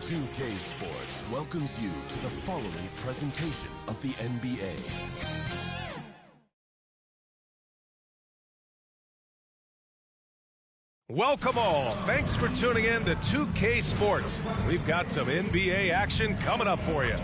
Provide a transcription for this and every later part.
2K Sports welcomes you to the following presentation of the NBA. Welcome all. Thanks for tuning in to 2K Sports. We've got some NBA action coming up for you.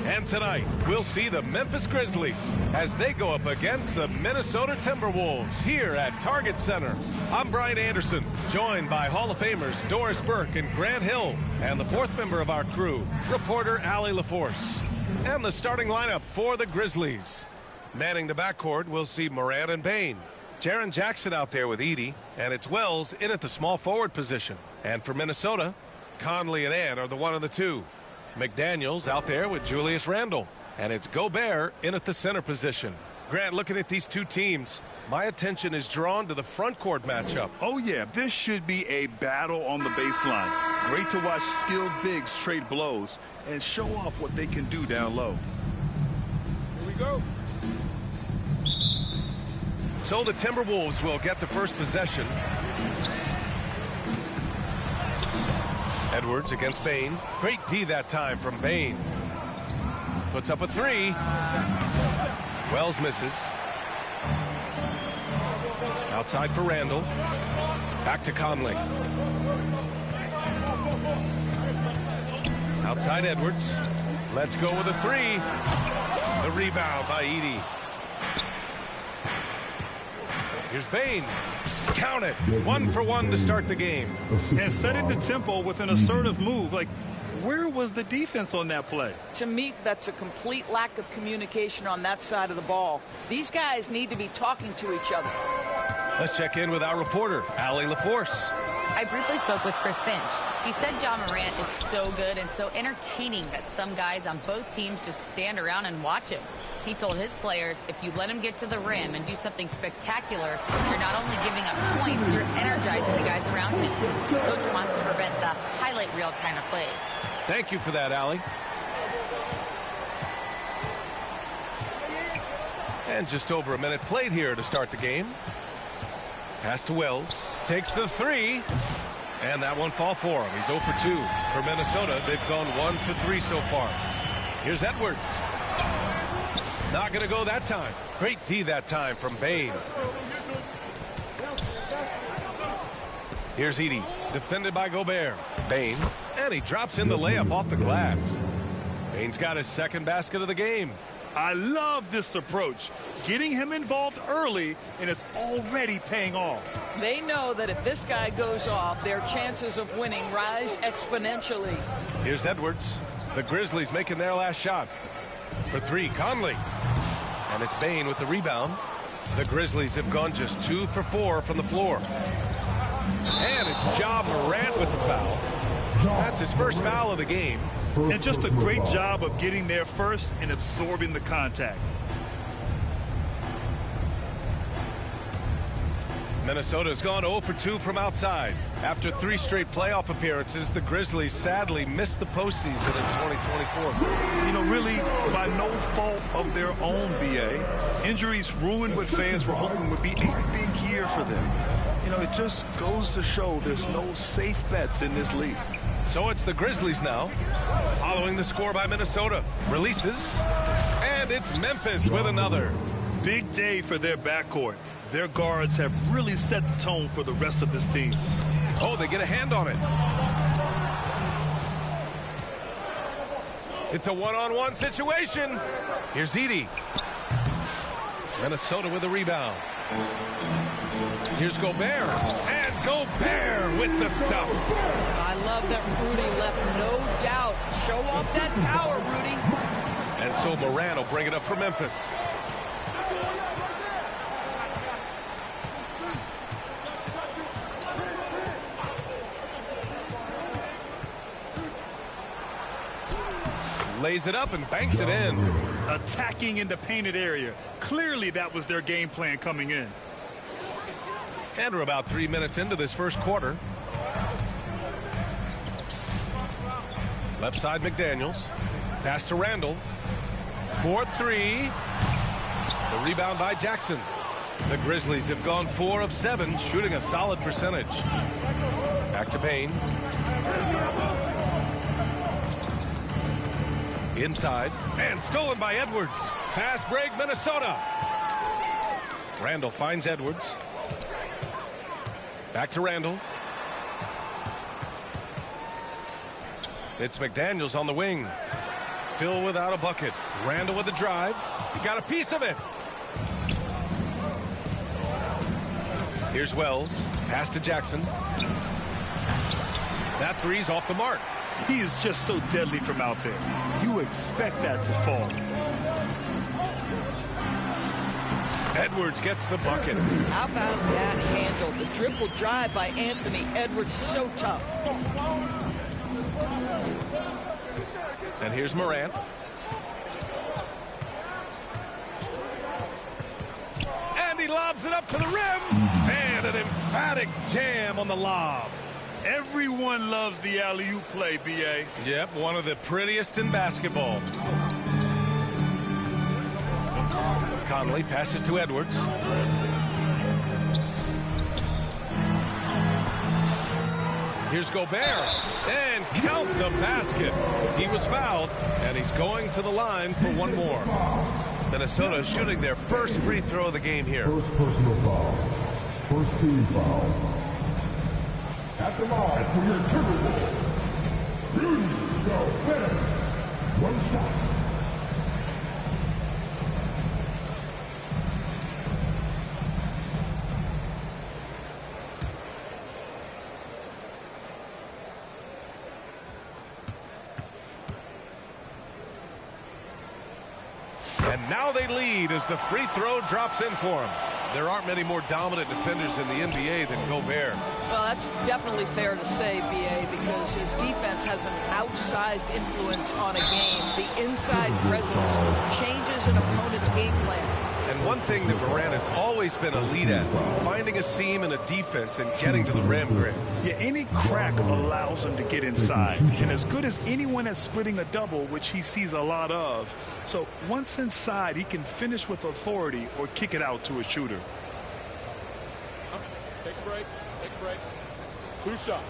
And tonight, we'll see the Memphis Grizzlies as they go up against the Minnesota Timberwolves here at Target Center. I'm Brian Anderson, joined by Hall of Famers Doris Burke and Grant Hill, and the fourth member of our crew, reporter Allie LaForce. And the starting lineup for the Grizzlies. Manning the backcourt, we'll see Morant and Bane. Jaren Jackson out there with Edey, and it's Wells in at the small forward position. And for Minnesota, Conley and Ant are the 1 and the 2. McDaniels out there with Julius Randle, and it's Gobert in at the center position. Grant, looking at these two teams, my attention is drawn to the front court matchup. Oh yeah, this should be a battle on the baseline. Great to watch skilled bigs trade blows and show off what they can do down low. Here we go. So the Timberwolves will get the first possession. Edwards against Bane. Great D that time from Bane. Puts up a 3. Wells misses. Outside for Randle. Back to Conley. Outside Edwards. Let's go with a 3. The rebound by Edey. Here's Bane. Count it. 1 for 1 to start the game. And setting the tempo with an assertive move. Like, where was the defense on that play? To me, that's a complete lack of communication on that side of the ball. These guys need to be talking to each other. Let's check in with our reporter, Allie LaForce. I briefly spoke with Chris Finch. He said John Morant is so good and so entertaining that some guys on both teams just stand around and watch him. He told his players, if you let him get to the rim and do something spectacular, you're not only giving up points, you're energizing the guys around him. Coach wants to prevent the highlight reel kind of plays. Thank you for that, Allie. And just over a minute played here to start the game. Pass to Wells. Takes the 3. And that one fall for him. He's 0 for 2. For Minnesota, they've gone 1 for 3 so far. Here's Edwards. Not going to go that time. Great D that time from Bane. Here's Edey, defended by Gobert. Bane, and he drops in the layup off the glass. Bane's got his second basket of the game. I love this approach. Getting him involved early, and it's already paying off. They know that if this guy goes off, their chances of winning rise exponentially. Here's Edwards. The Grizzlies making their last shot. For 3, Conley. And it's Bane with the rebound. The Grizzlies have gone just 2 for 4 from the floor. And it's Ja Morant with the foul. That's his first foul of the game. And just a great job of getting there first and absorbing the contact. Minnesota's gone 0 for 2 from outside. After 3 straight playoff appearances, the Grizzlies sadly missed the postseason in 2024. You know, really by no fault of their own, BA. Injuries ruined what fans were hoping would be a big year for them. You know, it just goes to show there's no safe bets in this league. So it's the Grizzlies now, following the score by Minnesota. Releases, and it's Memphis with another. Big day for their backcourt. Their guards have really set the tone for the rest of this team. Oh, they get a hand on it. It's a one-on-one situation. Here's Edey. Minnesota with a rebound. Here's Gobert. And Gobert with the stuff. I love that Rudy left no doubt. Show off that power, Rudy. And so Morant will bring it up for Memphis. Lays it up and banks it in. Attacking in the painted area. Clearly that was their game plan coming in. And we're about 3 minutes into this first quarter. Left side McDaniels. Pass to Randle. 4-3. The rebound by Jackson. The Grizzlies have gone 4 of 7, shooting a solid percentage. Back to Bane. Inside, and stolen by Edwards. Fast break, Minnesota. Randall finds Edwards. Back to Randall. It's McDaniels on the wing. Still without a bucket. Randall with the drive. He got a piece of it. Here's Wells. Pass to Jackson. That three's off the mark. He is just so deadly from out there. You expect that to fall. Edwards gets the bucket. How about that handle? The triple drive by Anthony Edwards, so tough. And here's Morant. And he lobs it up to the rim. And an emphatic jam on the lob. Everyone loves the alley-oop play, B.A. Yep, one of the prettiest in basketball. Conley passes to Edwards. Here's Gobert. And count the basket. He was fouled, and he's going to the line for one more. Minnesota shooting their first free throw of the game here. First personal foul. First team foul. At the line for your Timberwolves. Grizzly, Gobert. One shot. And now they lead as the free throw drops in for him. There aren't many more dominant defenders in the NBA than Gobert. Well, that's definitely fair to say, B.A., because his defense has an outsized influence on a game. The inside presence changes an opponent's game plan. And one thing that Morant has always been elite at, finding a seam in a defense and getting to the rim, Greg. Yeah, any crack allows him to get inside. And as good as anyone at splitting a double, which he sees a lot of. So once inside, he can finish with authority or kick it out to a shooter. Take a break. Take a break. 2 shots.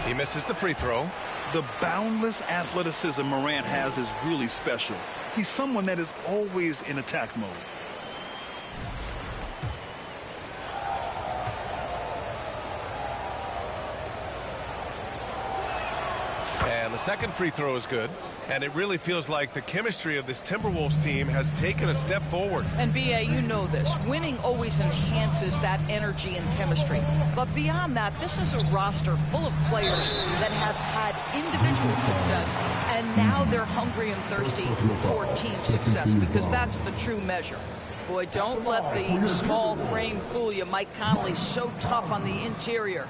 He misses the free throw. The boundless athleticism Morant has is really special. He's someone that is always in attack mode. And the second free throw is good. And it really feels like the chemistry of this Timberwolves team has taken a step forward. And, B.A., you know this. Winning always enhances that energy and chemistry. But beyond that, this is a roster full of players that have had individual success, and now they're hungry and thirsty for team success, because that's the true measure. Boy, don't let the small frame fool you. Mike Conley so tough on the interior.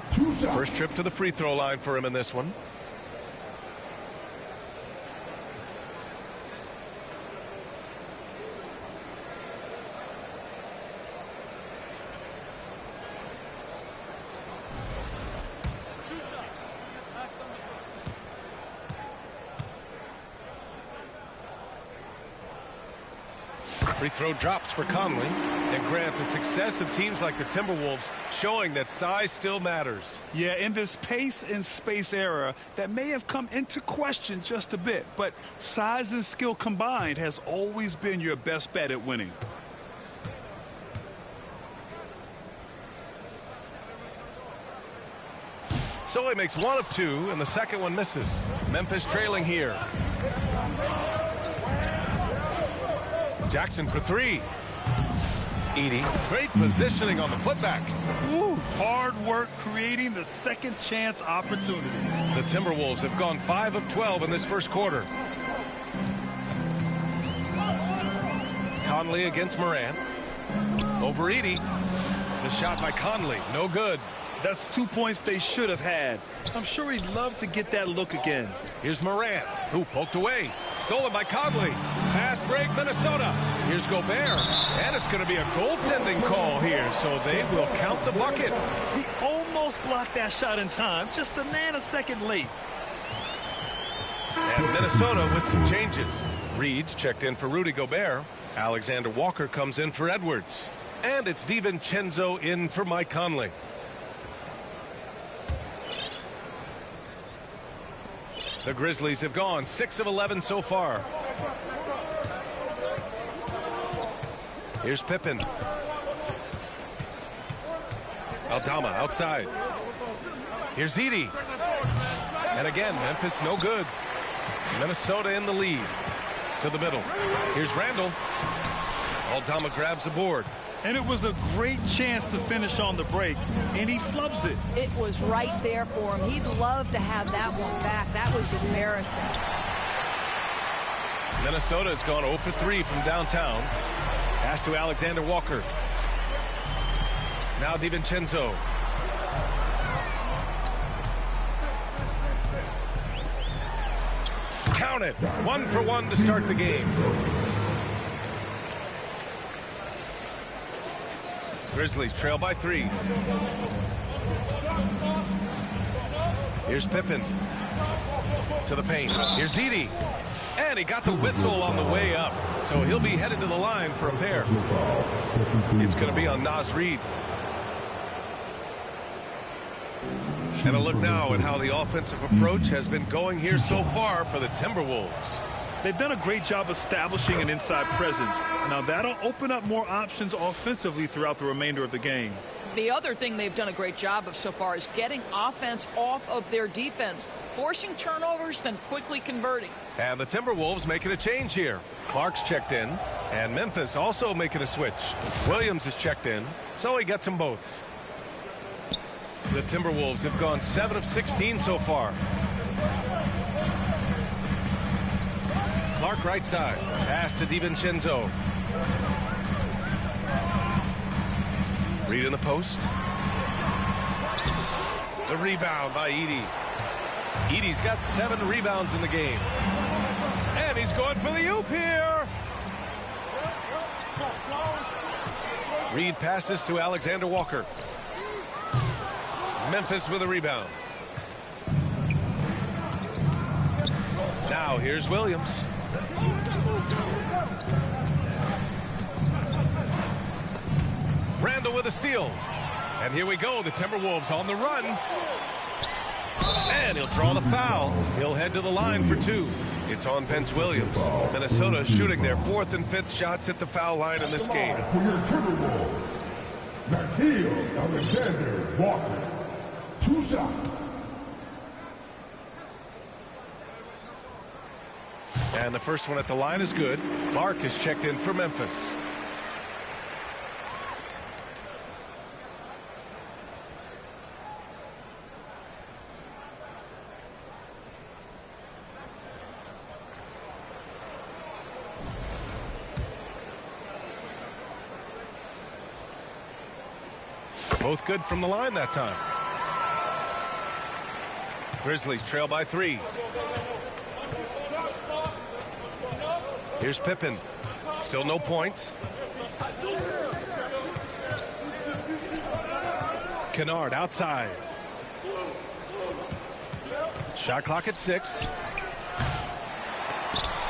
First trip to the free throw line for him in this one. Free throw drops for Conley. And Grant, the success of teams like the Timberwolves showing that size still matters. Yeah, in this pace and space era, that may have come into question just a bit, but size and skill combined has always been your best bet at winning. So he makes one of two, and the second one misses. Memphis trailing here. Jackson for three. Edie, great positioning on the putback. Ooh, hard work creating the second chance opportunity. The Timberwolves have gone 5 of 12 in this first quarter. Conley against Morant. Over Edie. The shot by Conley, no good. That's 2 points they should have had. I'm sure he'd love to get that look again. Here's Morant, who poked away. Stolen by Conley. Fast break, Minnesota. Here's Gobert. And it's going to be a goaltending call here, so they will count the bucket. He almost blocked that shot in time, just a nanosecond late. And Minnesota with some changes. Reed's checked in for Rudy Gobert. Alexander Walker comes in for Edwards. And it's DiVincenzo in for Mike Conley. The Grizzlies have gone 6 of 11 so far. Here's Pippen. Aldama outside. Here's Edey. And again, Memphis no good. Minnesota in the lead. To the middle. Here's Randall. Aldama grabs the board. And it was a great chance to finish on the break, and he flubs it. It was right there for him. He'd love to have that one back. That was embarrassing. Minnesota has gone 0 for 3 from downtown. Pass to Alexander Walker. Now DiVincenzo. Count it. 1 for 1 to start the game. Grizzlies trail by 3. Here's Pippen. To the paint. Here's Edey. And he got the whistle on the way up. So he'll be headed to the line for a pair. It's going to be on Naz Reid. And a look now at how the offensive approach has been going here so far for the Timberwolves. They've done a great job establishing an inside presence. Now that'll open up more options offensively throughout the remainder of the game. The other thing they've done a great job of so far is getting offense off of their defense, forcing turnovers, then quickly converting. And the Timberwolves making a change here. Clark's checked in, and Memphis also making a switch. Williams is checked in, so he gets them both. The Timberwolves have gone 7 of 16 so far. Clark right side. Pass to DiVincenzo. Reid in the post. The rebound by Edey. Edey's got 7 rebounds in the game. And he's going for the oop here. Reid passes to Alexander Walker. Memphis with a rebound. Now here's Williams. Randall with a steal. And here we go. The Timberwolves on the run. And he'll draw the foul. He'll head to the line for 2. It's on Vince Williams. Minnesota shooting their 4th and 5th shots at the foul line in this game. For your Timberwolves, Nickeil Alexander Walker. 2 shots. And the first one at the line is good. Clark is checked in for Memphis. Both good from the line that time. Grizzlies trail by 3. Here's Pippen. Still no points. Kennard outside. Shot clock at 6.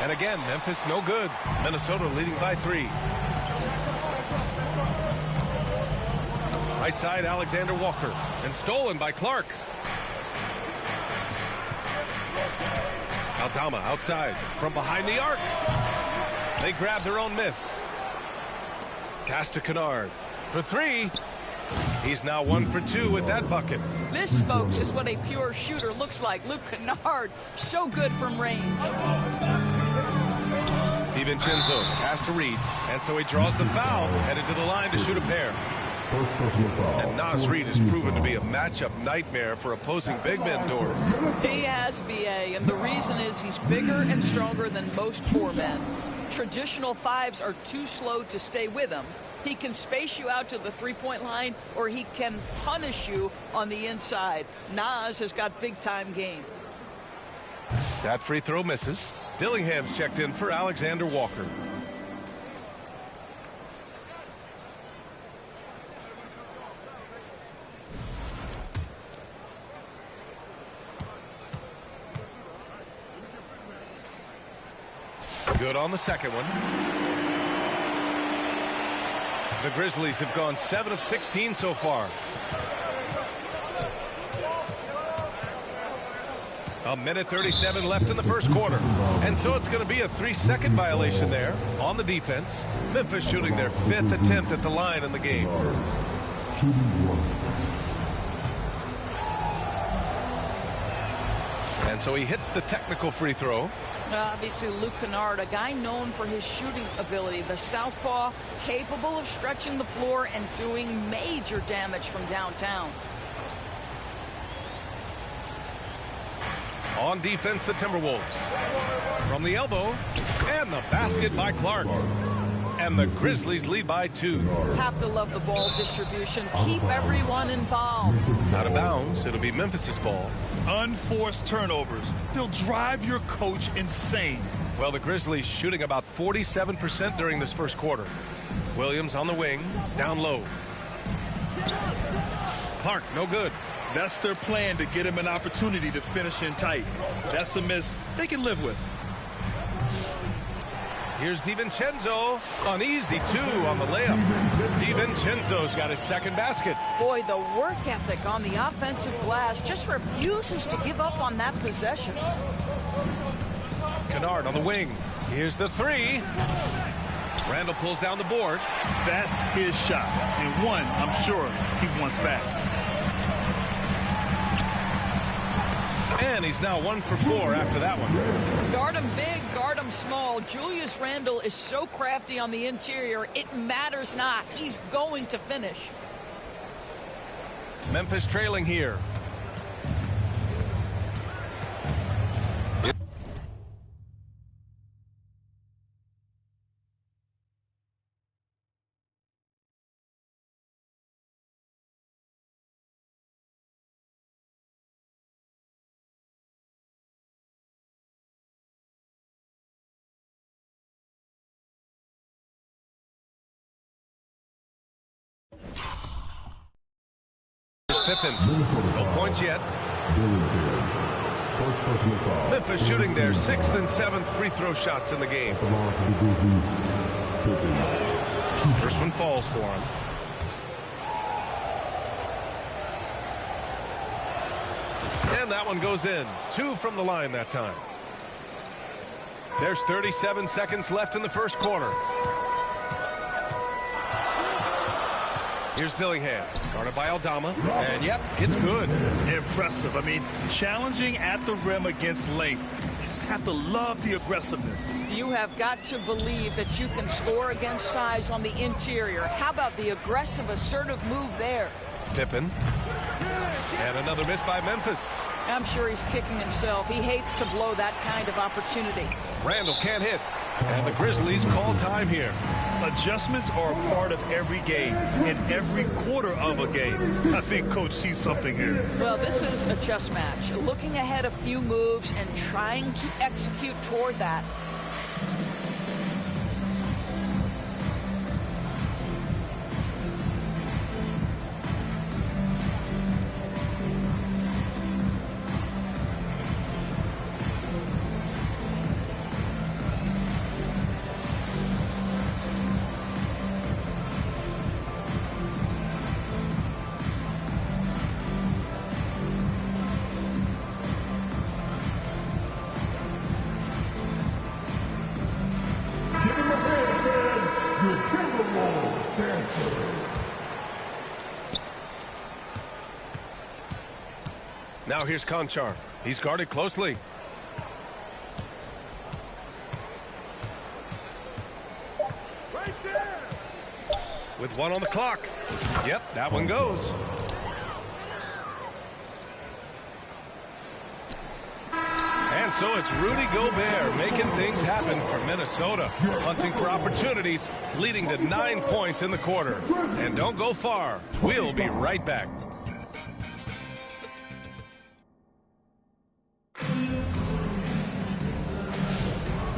And again, Memphis no good. Minnesota leading by 3. Right side, Alexander Walker. And stolen by Clark. Aldama outside from behind the arc. They grab their own miss. Pass to Kennard for 3. He's now 1 for 2 with that bucket. This, folks, is what a pure shooter looks like. Luke Kennard, so good from range. DiVincenzo pass to Reid. And so he draws the foul, headed to the line to shoot a pair. And Naz Reid has proven to be a matchup nightmare for opposing big men doors. He has, BA, and the reason is he's bigger and stronger than most 4 men. Traditional 5s are too slow to stay with him. He can space you out to the 3-point line, or he can punish you on the inside. Naz has got big-time game. That free throw misses. Dillingham's checked in for Alexander Walker. Good on the second one. The Grizzlies have gone 7 of 16 so far. A minute 37 left in the first quarter. And so it's going to be a 3-second violation there on the defense. Memphis shooting their 5th attempt at the line in the game. And so he hits the technical free throw. Obviously, Luke Kennard, a guy known for his shooting ability. The southpaw, capable of stretching the floor and doing major damage from downtown. On defense, the Timberwolves. From the elbow, and the basket by Clark. And the Grizzlies lead by 2. Have to love the ball distribution. Keep everyone involved. Out of bounds, it'll be Memphis's ball. Unforced turnovers. They'll drive your coach insane. Well, the Grizzlies shooting about 47% during this first quarter. Williams on the wing, down low. Clark, no good. That's their plan, to get him an opportunity to finish in tight. That's a miss they can live with. Here's DiVincenzo. An easy 2 on the layup. DiVincenzo's got his second basket. Boy, the work ethic on the offensive glass just refuses to give up on that possession. Kennard on the wing. Here's the 3. Randall pulls down the board. That's his shot, and one I'm sure he wants back. And he's now 1 for 4 after that one. Guard him big, guard him small. Julius Randle is so crafty on the interior, it matters not. He's going to finish. Memphis trailing here. Pippen. No points yet. Memphis shooting their 6th and 7th free throw shots in the game. First one falls for him. And that one goes in. 2 from the line that time. There's 37 seconds left in the first quarter. Here's Dillingham, guarded by Aldama, and yep, it's good. Impressive. I mean, challenging at the rim against length. You just have to love the aggressiveness. You have got to believe that you can score against size on the interior. How about the aggressive, assertive move there? Pippen. And another miss by Memphis. I'm sure he's kicking himself. He hates to blow that kind of opportunity. Randall can't hit. And the Grizzlies call time here. Adjustments are a part of every game, in every quarter of a game. I think Coach sees something here. Well, this is a chess match. Looking ahead a few moves and trying to execute toward that. Now here's Conchar. He's guarded closely. Right there. With 1 on the clock. Yep, that one goes. And so it's Rudy Gobert making things happen for Minnesota. Hunting for opportunities, leading to 9 points in the quarter. And don't go far. We'll be right back.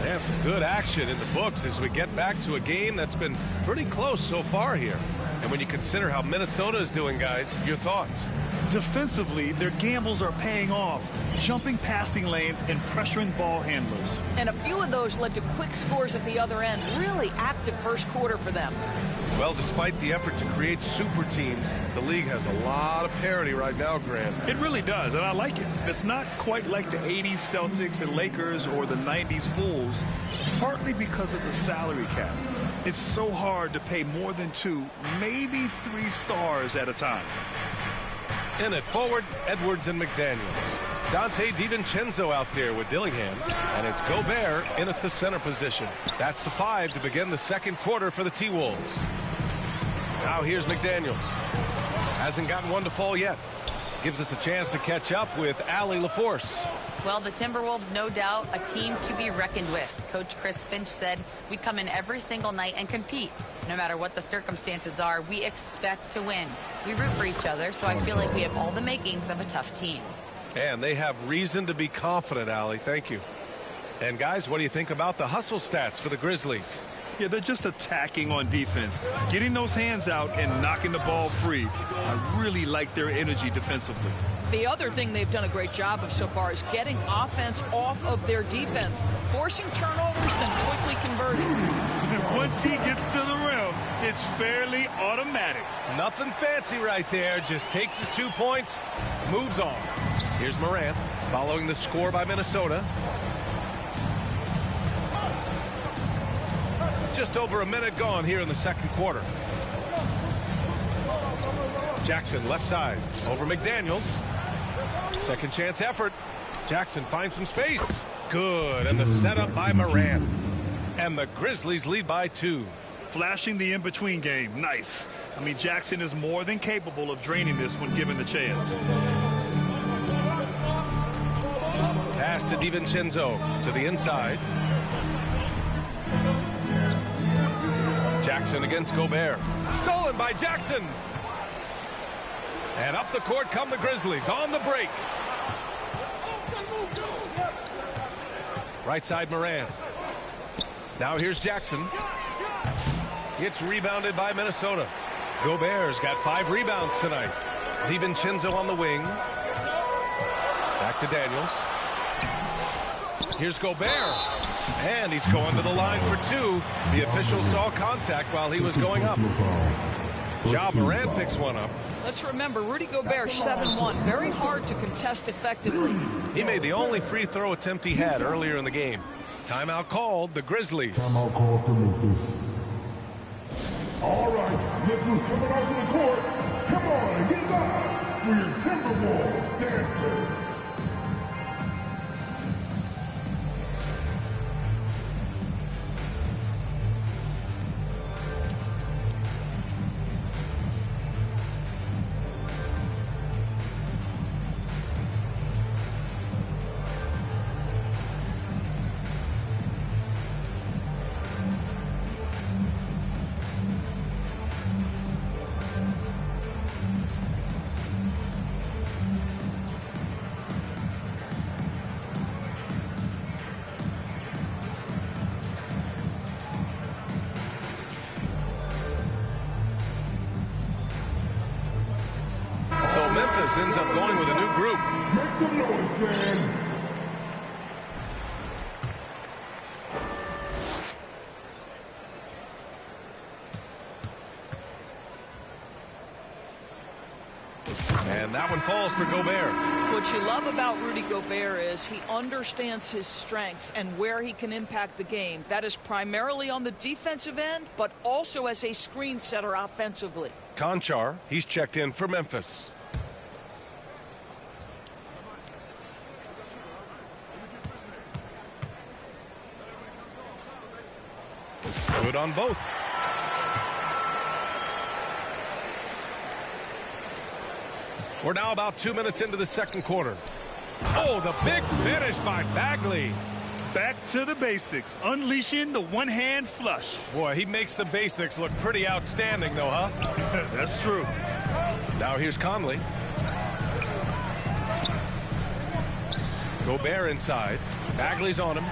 And some good action in the books as we get back to a game that's been pretty close so far here. And when you consider how Minnesota is doing, guys, your thoughts? Defensively, their gambles are paying off. jumping passing lanes and pressuring ball handlers. And a few of those led to quick scores at the other end. Really active first quarter for them. Well, despite the effort to create super teams, the league has a lot of parity right now, Grant. It really does, and I like it. It's not quite like the 80s Celtics and Lakers or the 90s Bulls, partly because of the salary cap. It's so hard to pay more than 2, maybe 3 stars at a time. In at forward, Edwards and McDaniels. Dante DiVincenzo out there with Dillingham, and it's Gobert in at the center position. That's the 5 to begin the second quarter for the T-Wolves. Now here's McDaniels. Hasn't gotten one to fall yet. Gives us a chance to catch up with Allie LaForce. Well, the Timberwolves, no doubt, a team to be reckoned with. Coach Chris Finch said, we come in every single night and compete. No matter what the circumstances are, we expect to win. We root for each other, so I feel like we have all the makings of a tough team. And they have reason to be confident, Allie. Thank you. And guys, what do you think about the hustle stats for the Grizzlies? Yeah, they're just attacking on defense, getting those hands out and knocking the ball free. I really like their energy defensively. The other thing they've done a great job of so far is getting offense off of their defense, forcing turnovers, then quickly converting. Once he gets to the rim, it's fairly automatic. Nothing fancy right there. Just takes his 2 points, moves on. Here's Morant following the score by Minnesota. Just over a minute gone here in the second quarter. Jackson left side over McDaniels. Second chance effort. Jackson finds some space. Good. And the setup by Morant. And the Grizzlies lead by 2. Flashing the in-between game. Nice. I mean, Jackson is more than capable of draining this when given the chance. Pass to DiVincenzo to the inside. Jackson against Gobert. Stolen by Jackson. And up the court come the Grizzlies on the break. Right side Morant. Now here's Jackson. It's rebounded by Minnesota. Gobert's got 5 rebounds tonight. DiVincenzo on the wing. Back to Daniels. Here's Gobert. And he's going to the line for 2. The official saw contact while he was going up. Ja Morant picks one up. Let's remember, Rudy Gobert, 7-1. Very hard to contest effectively. He made the only free throw attempt he had earlier in the game. Timeout called, the Grizzlies. Timeout called for Memphis. All right, Memphis coming out to the court. Come on, get back for your Timberwolves dancer. Memphis ends up going with a new group. Make some noise, man. And that one falls for Gobert. What you love about Rudy Gobert is he understands his strengths and where he can impact the game. That is primarily on the defensive end, but also as a screen setter offensively. Conchar, he's checked in for Memphis. Good on both. We're now about 2 minutes into the second quarter. Oh, the big finish by Bagley. Back to the basics, unleashing the one-hand flush. Boy, he makes the basics look pretty outstanding, though, huh? That's true. Now here's Conley. Gobert inside. Bagley's on him.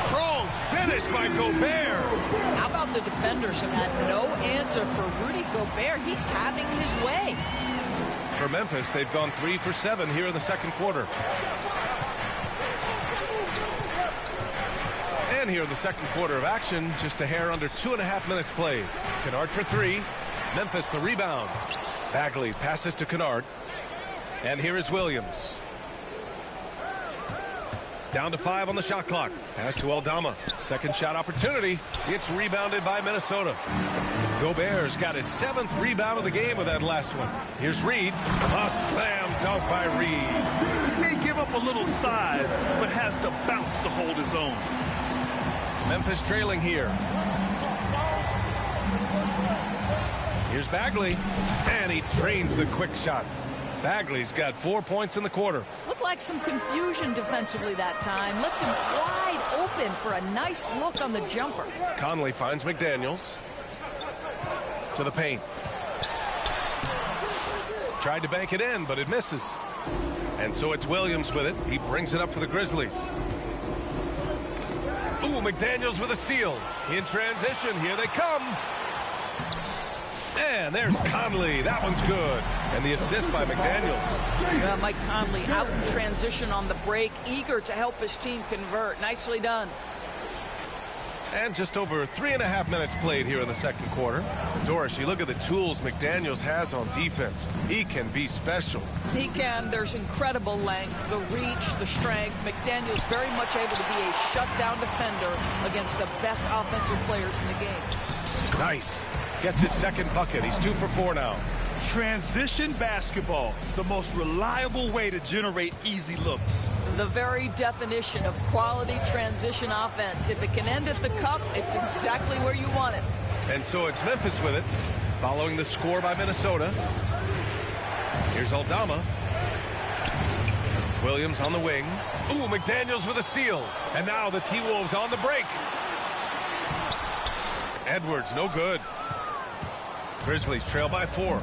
Strong finish by Gobert. How about the defenders have had no answer for Rudy Gobert? He's having his way. For Memphis, they've gone 3 for 7 here in the second quarter. again here in the second quarter of action. Just a hair under 2.5 minutes played. Kennard for three. Memphis the rebound. Bagley passes to Kennard. And here is Williams. Down to 5 on the shot clock. Pass to Aldama. Second shot opportunity. It's rebounded by Minnesota. Gobert's got his 7th rebound of the game with that last one. Here's Reed. A slam dunk by Reed. He may give up a little size, but has the bounce to hold his own. Memphis trailing here. Here's Bagley. And he drains the quick shot. Bagley's got 4 points in the quarter. Looked like some confusion defensively that time. Left him wide open for a nice look on the jumper. Conley finds McDaniels. To the paint. Tried to bank it in, but it misses. And so it's Williams with it. He brings it up for the Grizzlies. Ooh, McDaniels with a steal. In transition, here they come. And there's Conley. That one's good. And the assist by McDaniels. Mike Conley out in transition on the break, eager to help his team convert. Nicely done. And just over 3.5 minutes played here in the second quarter. Doris, you look at the tools McDaniels has on defense. He can be special. He can. There's incredible length, the reach, the strength. McDaniels very much able to be a shutdown defender against the best offensive players in the game. Nice. Gets his second bucket. He's 2 for 4 now. Transition basketball, the most reliable way to generate easy looks. The very definition of quality transition offense. If it can end at the cup, it's exactly where you want it. And so it's Memphis with it, following the score by Minnesota. Here's Aldama. Williams on the wing. Ooh, McDaniels with a steal. And now the T-Wolves on the break. Edwards, no good. Grizzlies trail by 4.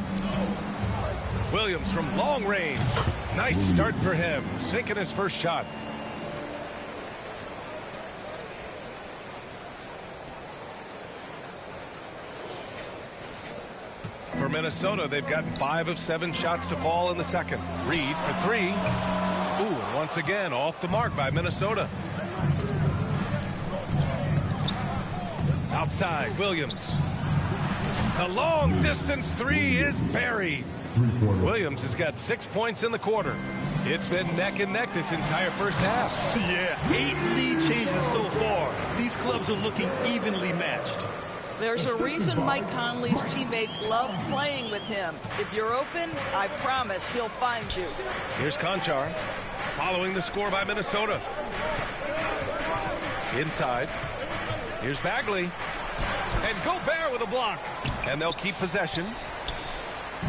Williams from long range. Nice start for him, sinking his first shot. For Minnesota, they've gotten 5 of 7 shots to fall in the second. Reed for 3. Ooh, and once again off the mark by Minnesota. Outside, Williams. The long distance 3 is buried. Williams has got 6 points in the quarter. It's been neck and neck this entire first half. Yeah, 8 lead changes so far. These clubs are looking evenly matched. There's a reason Mike Conley's teammates love playing with him. If you're open, I promise he'll find you. Here's Conchar, following the score by Minnesota. Inside. Here's Bagley. And Gobert with a block. And they'll keep possession.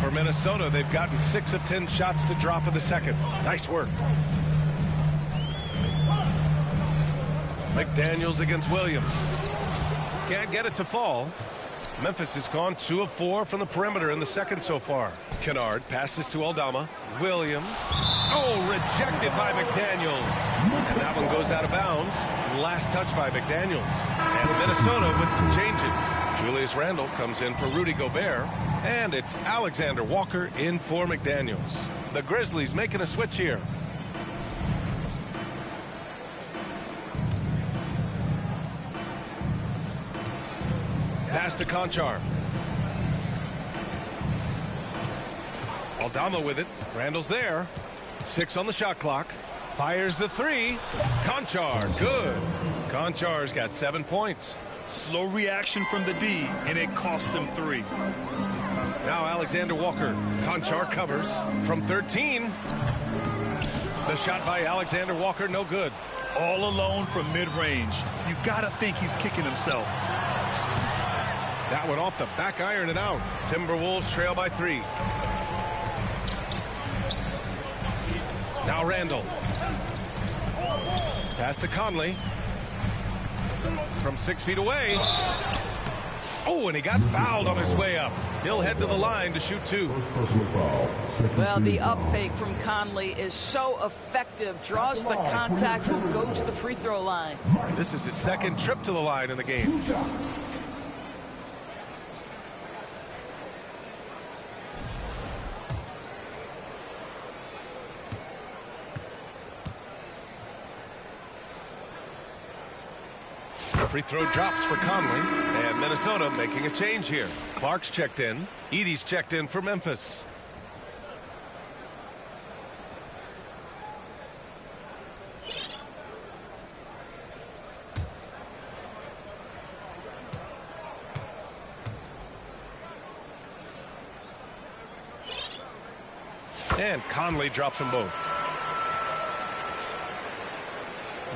For Minnesota, they've gotten 6 of 10 shots to drop in the second. Nice work. McDaniels against Williams. Can't get it to fall. Memphis has gone 2 of 4 from the perimeter in the second so far. Kennard passes to Aldama. Williams. Oh, rejected by McDaniels. And that one goes out of bounds. Last touch by McDaniels. And Minnesota with some changes. Julius Randle comes in for Rudy Gobert. And it's Alexander Walker in for McDaniels. The Grizzlies making a switch here. Pass to Conchar. Aldama with it. Randall's there. 6 on the shot clock. Fires the 3. Conchar, good. Conchar's got 7 points. Slow reaction from the D, and it cost them 3. Now Alexander Walker. Conchar covers from 13. The shot by Alexander Walker, no good. All alone from mid-range. You gotta think he's kicking himself. That one off the back iron and out. Timberwolves trail by 3. Now Randall. Pass to Conley. From 6 feet away. Oh, and he got fouled on his way up. He'll head to the line to shoot 2. Well, the up fake from Conley is so effective. Draws the contact, will go to the free throw line. This is his second trip to the line in the game. Free throw drops for Conley, and Minnesota making a change here. Clark's checked in. Edey's checked in for Memphis. And Conley drops them both.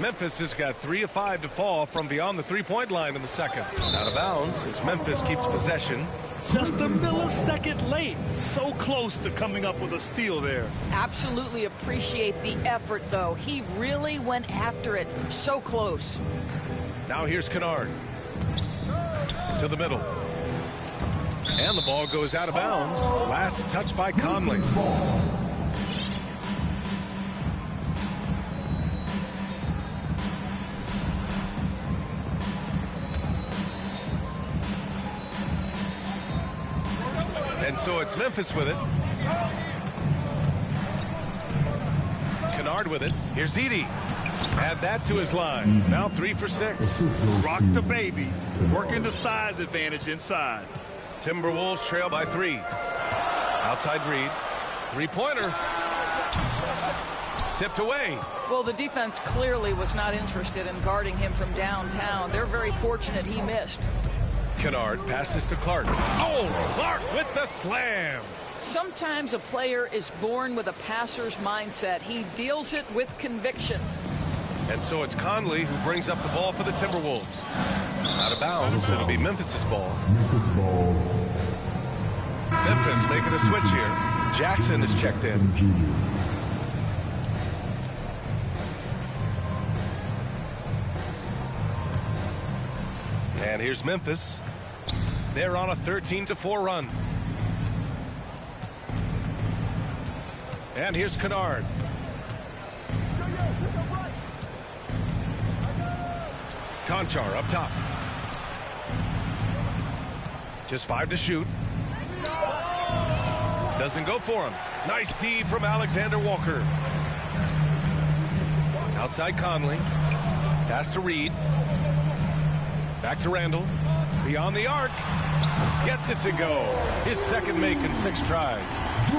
Memphis has got 3 of 5 to fall from beyond the three-point line in the second. Out of bounds as Memphis keeps possession. Just a millisecond late. So close to coming up with a steal there. Absolutely appreciate the effort, though. He really went after it. So close. Now here's Kennard. To the middle. And the ball goes out of bounds. Last touch by Conley. And so it's Memphis with it. Kennard with it. Here's Edey. Add that to his line. Now 3 for 6. Rock the baby. Working the size advantage inside. Timberwolves trail by 3. Outside Reed. Three-pointer. Tipped away. Well, the defense clearly was not interested in guarding him from downtown. They're very fortunate he missed. Kennard passes to Clark. Oh, Clark with the slam. Sometimes a player is born with a passer's mindset. He deals it with conviction. And so it's Conley who brings up the ball for the Timberwolves. Out of bounds. It'll be Memphis's ball. Memphis making a switch here. Jackson is checked in. And here's Memphis. They're on a 13-4 run. And here's Kennard. Conchar up top. Just 5 to shoot. Doesn't go for him. Nice D from Alexander Walker. Outside Conley. Pass to Reed. Back to Randall. Beyond the arc. Gets it to go. His second make in 6 tries.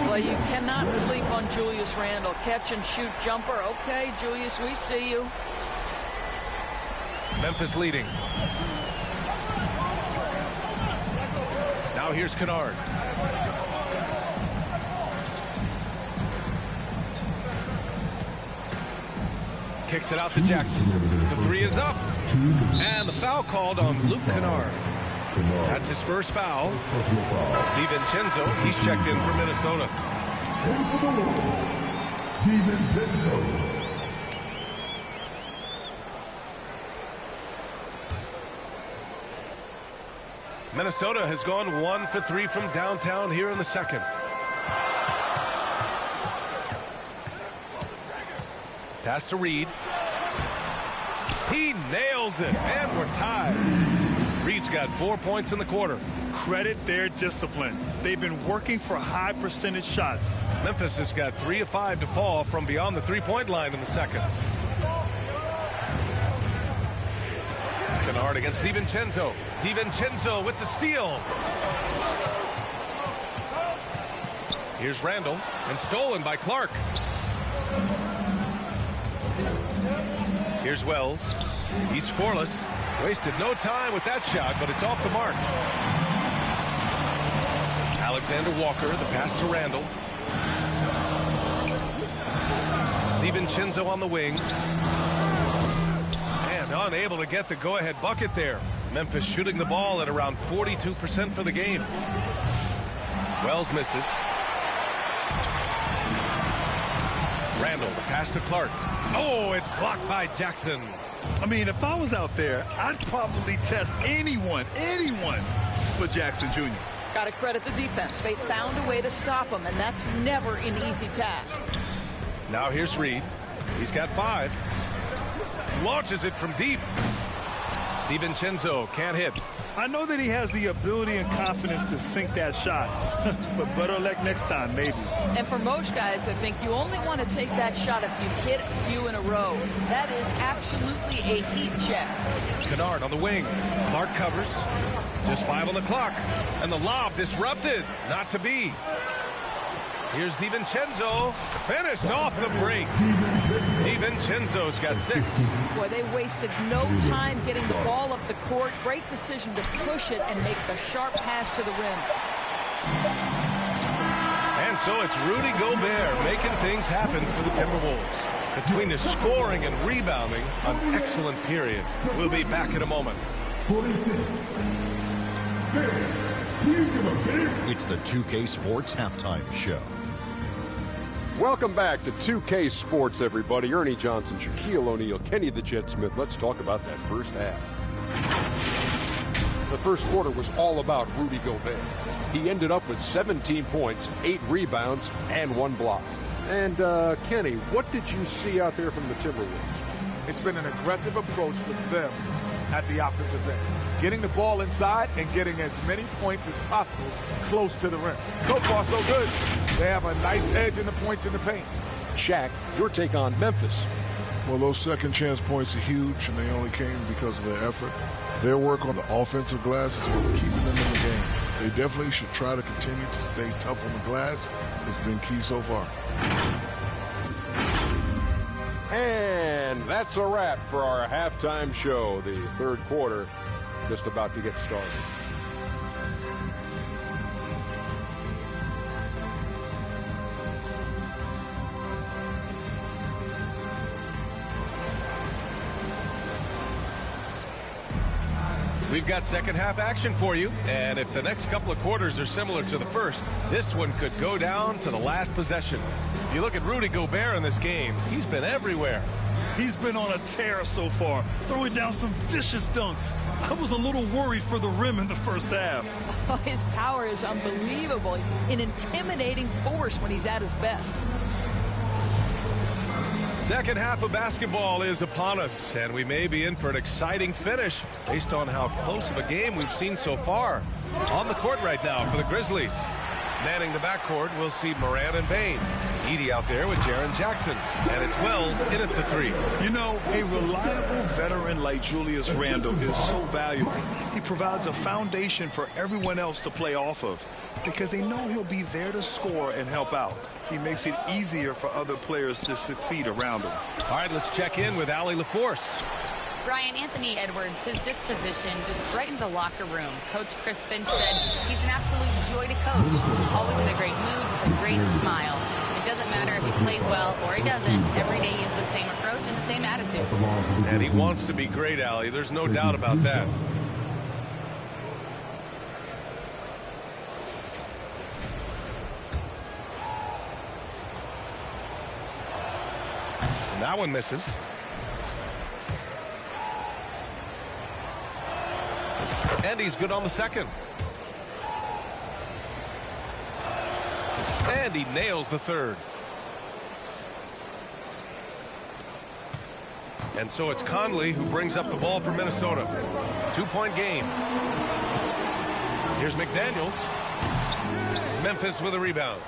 Well, you cannot sleep on Julius Randle. Catch and shoot jumper. Okay, Julius, we see you. Memphis leading. Now here's Kennard. Kicks it out to Jackson. The 3 is up. And the foul called on Luke Kennard. That's his first foul. DiVincenzo, he's checked in for Minnesota. DiVincenzo. Minnesota has gone 1 for 3 from downtown here in the second. Pass to Reed. He nails it, and we're tied. Reed's got 4 points in the quarter. Credit their discipline. They've been working for high percentage shots. Memphis has got 3 of 5 to fall from beyond the three-point line in the second. Kennard against DiVincenzo. DiVincenzo with the steal. Here's Randall, and stolen by Clark. Here's Wells. He's scoreless. Wasted no time with that shot, but it's off the mark. Alexander Walker, the pass to Randall. DiVincenzo on the wing. And unable to get the go-ahead bucket there. Memphis shooting the ball at around 42% for the game. Wells misses. Randall, the pass to Clark. Oh, it's blocked by Jackson. I mean, if I was out there, I'd probably test anyone but Jackson Jr. Got to credit the defense. They found a way to stop him, and that's never an easy task. Now here's Reed. He's got 5. Launches it from deep. DiVincenzo can't hit. I know that he has the ability and confidence to sink that shot, but better luck next time, maybe. And for most guys, I think you only want to take that shot if you've hit a few in a row. That is absolutely a heat check. Kennard on the wing. Clark covers. Just 5 on the clock. And the lob disrupted. Not to be. Here's DiVincenzo. Finished off the break. DiVincenzo's got 6. Boy, they wasted no time getting the ball up the court. Great decision to push it and make the sharp pass to the rim. And so it's Rudy Gobert making things happen for the Timberwolves. Between the scoring and rebounding, an excellent period. We'll be back in a moment. 46. It's the 2K Sports Halftime Show. Welcome back to 2K Sports, everybody. Ernie Johnson, Shaquille O'Neal, Kenny the Jet Smith. Let's talk about that first half. The first quarter was all about Rudy Gobert. He ended up with 17 points, 8 rebounds, and 1 block. And, Kenny, what did you see out there from the Timberwolves? It's been an aggressive approach for them at the offensive end. Getting the ball inside and getting as many points as possible close to the rim. So far, so good. They have a nice edge in the points in the paint. Shaq, your take on Memphis. Well, those second chance points are huge, and they only came because of their effort. Their work on the offensive glass is what's keeping them in the game. They definitely should try to continue to stay tough on the glass. It's been key so far. And that's a wrap for our halftime show. The third quarter just about to get started. We've got second half action for you, and if the next couple of quarters are similar to the first, this one could go down to the last possession. You look at Rudy Gobert in this game, he's been everywhere. He's been on a tear so far, throwing down some vicious dunks. I was a little worried for the rim in the first half. Oh, his power is unbelievable, an intimidating force when he's at his best. Second half of basketball is upon us, and we may be in for an exciting finish based on how close of a game we've seen so far. On the court right now for the Grizzlies. Manning the backcourt, we'll see Moran and Bain. Edey out there with Jaren Jackson. And it's Wells in at the 3. You know, a reliable veteran like Julius Randle is so valuable. He provides a foundation for everyone else to play off of because they know he'll be there to score and help out. He makes it easier for other players to succeed around him. All right, let's check in with Allie LaForce. Brian, Anthony Edwards, his disposition just brightens a locker room. Coach Chris Finch said he's an absolute joy to coach. Always in a great mood with a great smile. It doesn't matter if he plays well or he doesn't. Every day he has the same approach and the same attitude. And he wants to be great, Allie. There's no doubt about that. And that one misses. And he's good on the second. And he nails the third. And so it's Conley who brings up the ball for Minnesota. 2-point game. Here's McDaniels. Memphis with a rebound.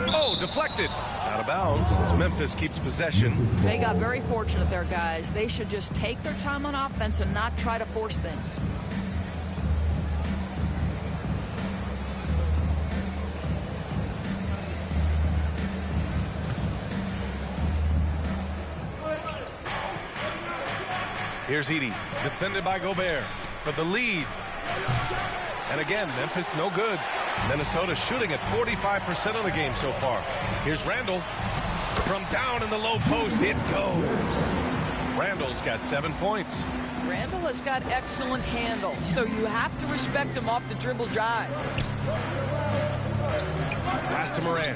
Oh, deflected. Out of bounds as Memphis keeps possession. They got very fortunate there, guys. They should just take their time on offense and not try to force things. Here's Edey, defended by Gobert for the lead. And again, Memphis no good. Minnesota shooting at 45% of the game so far. Here's Randle. From down in the low post, it goes. Randle's got 7 points. Randle has got excellent handle, so you have to respect him off the dribble drive. Pass to Moran.